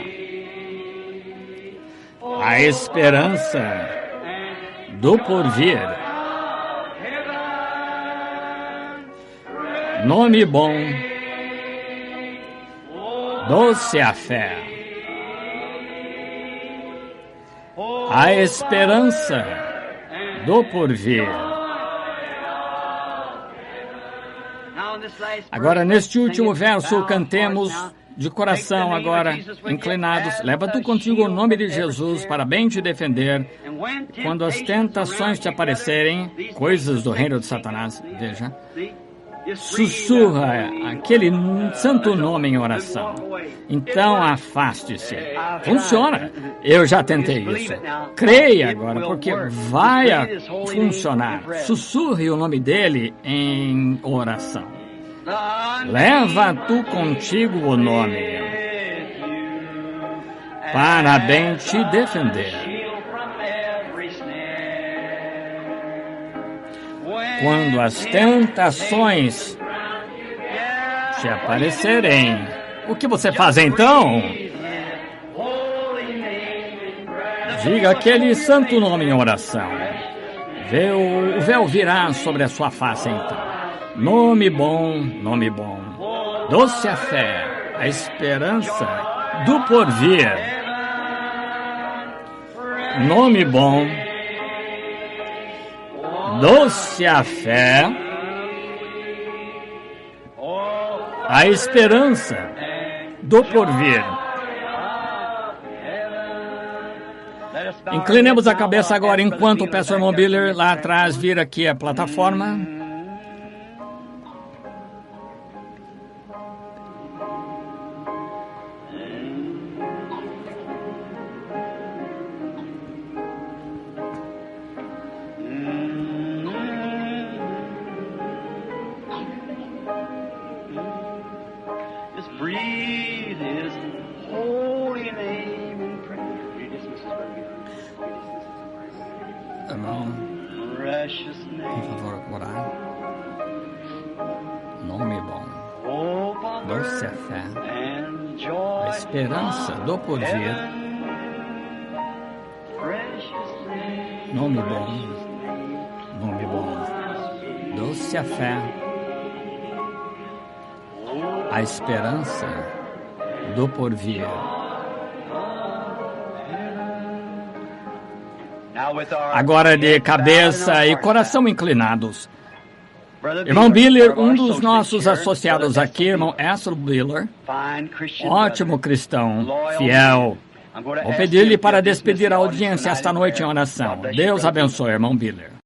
a esperança do porvir. Nome bom, doce a fé, a esperança do porvir. Agora, neste último verso, cantemos de coração agora, inclinados. Leva tu contigo o nome de Jesus para bem te defender. Quando as tentações te aparecerem, coisas do reino de Satanás, veja, sussurra aquele santo nome em oração. Então afaste-se. Funciona. Eu já tentei isso. Creia agora, porque vai funcionar. Sussurre o nome dele em oração. Leva tu contigo o nome para bem te defender. Quando as tentações te aparecerem, o que você faz então? Diga aquele santo nome em oração. O véu virá sobre a sua face então. Nome bom, doce a fé, a esperança do porvir. Nome bom, doce a fé, a esperança do porvir. Inclinemos a cabeça agora enquanto o pastor Irmão Biller lá atrás vira aqui a plataforma. Irmão, por favor, orar. Nome bom, doce a fé, a esperança do porvir. Nome bom, doce a fé, a esperança do porvir. Agora de cabeça e coração inclinados. Irmão Biller, um dos nossos associados aqui, irmão Astro Biller, ótimo cristão, fiel. Vou pedir-lhe para despedir a audiência esta noite em oração. Deus abençoe, irmão Biller.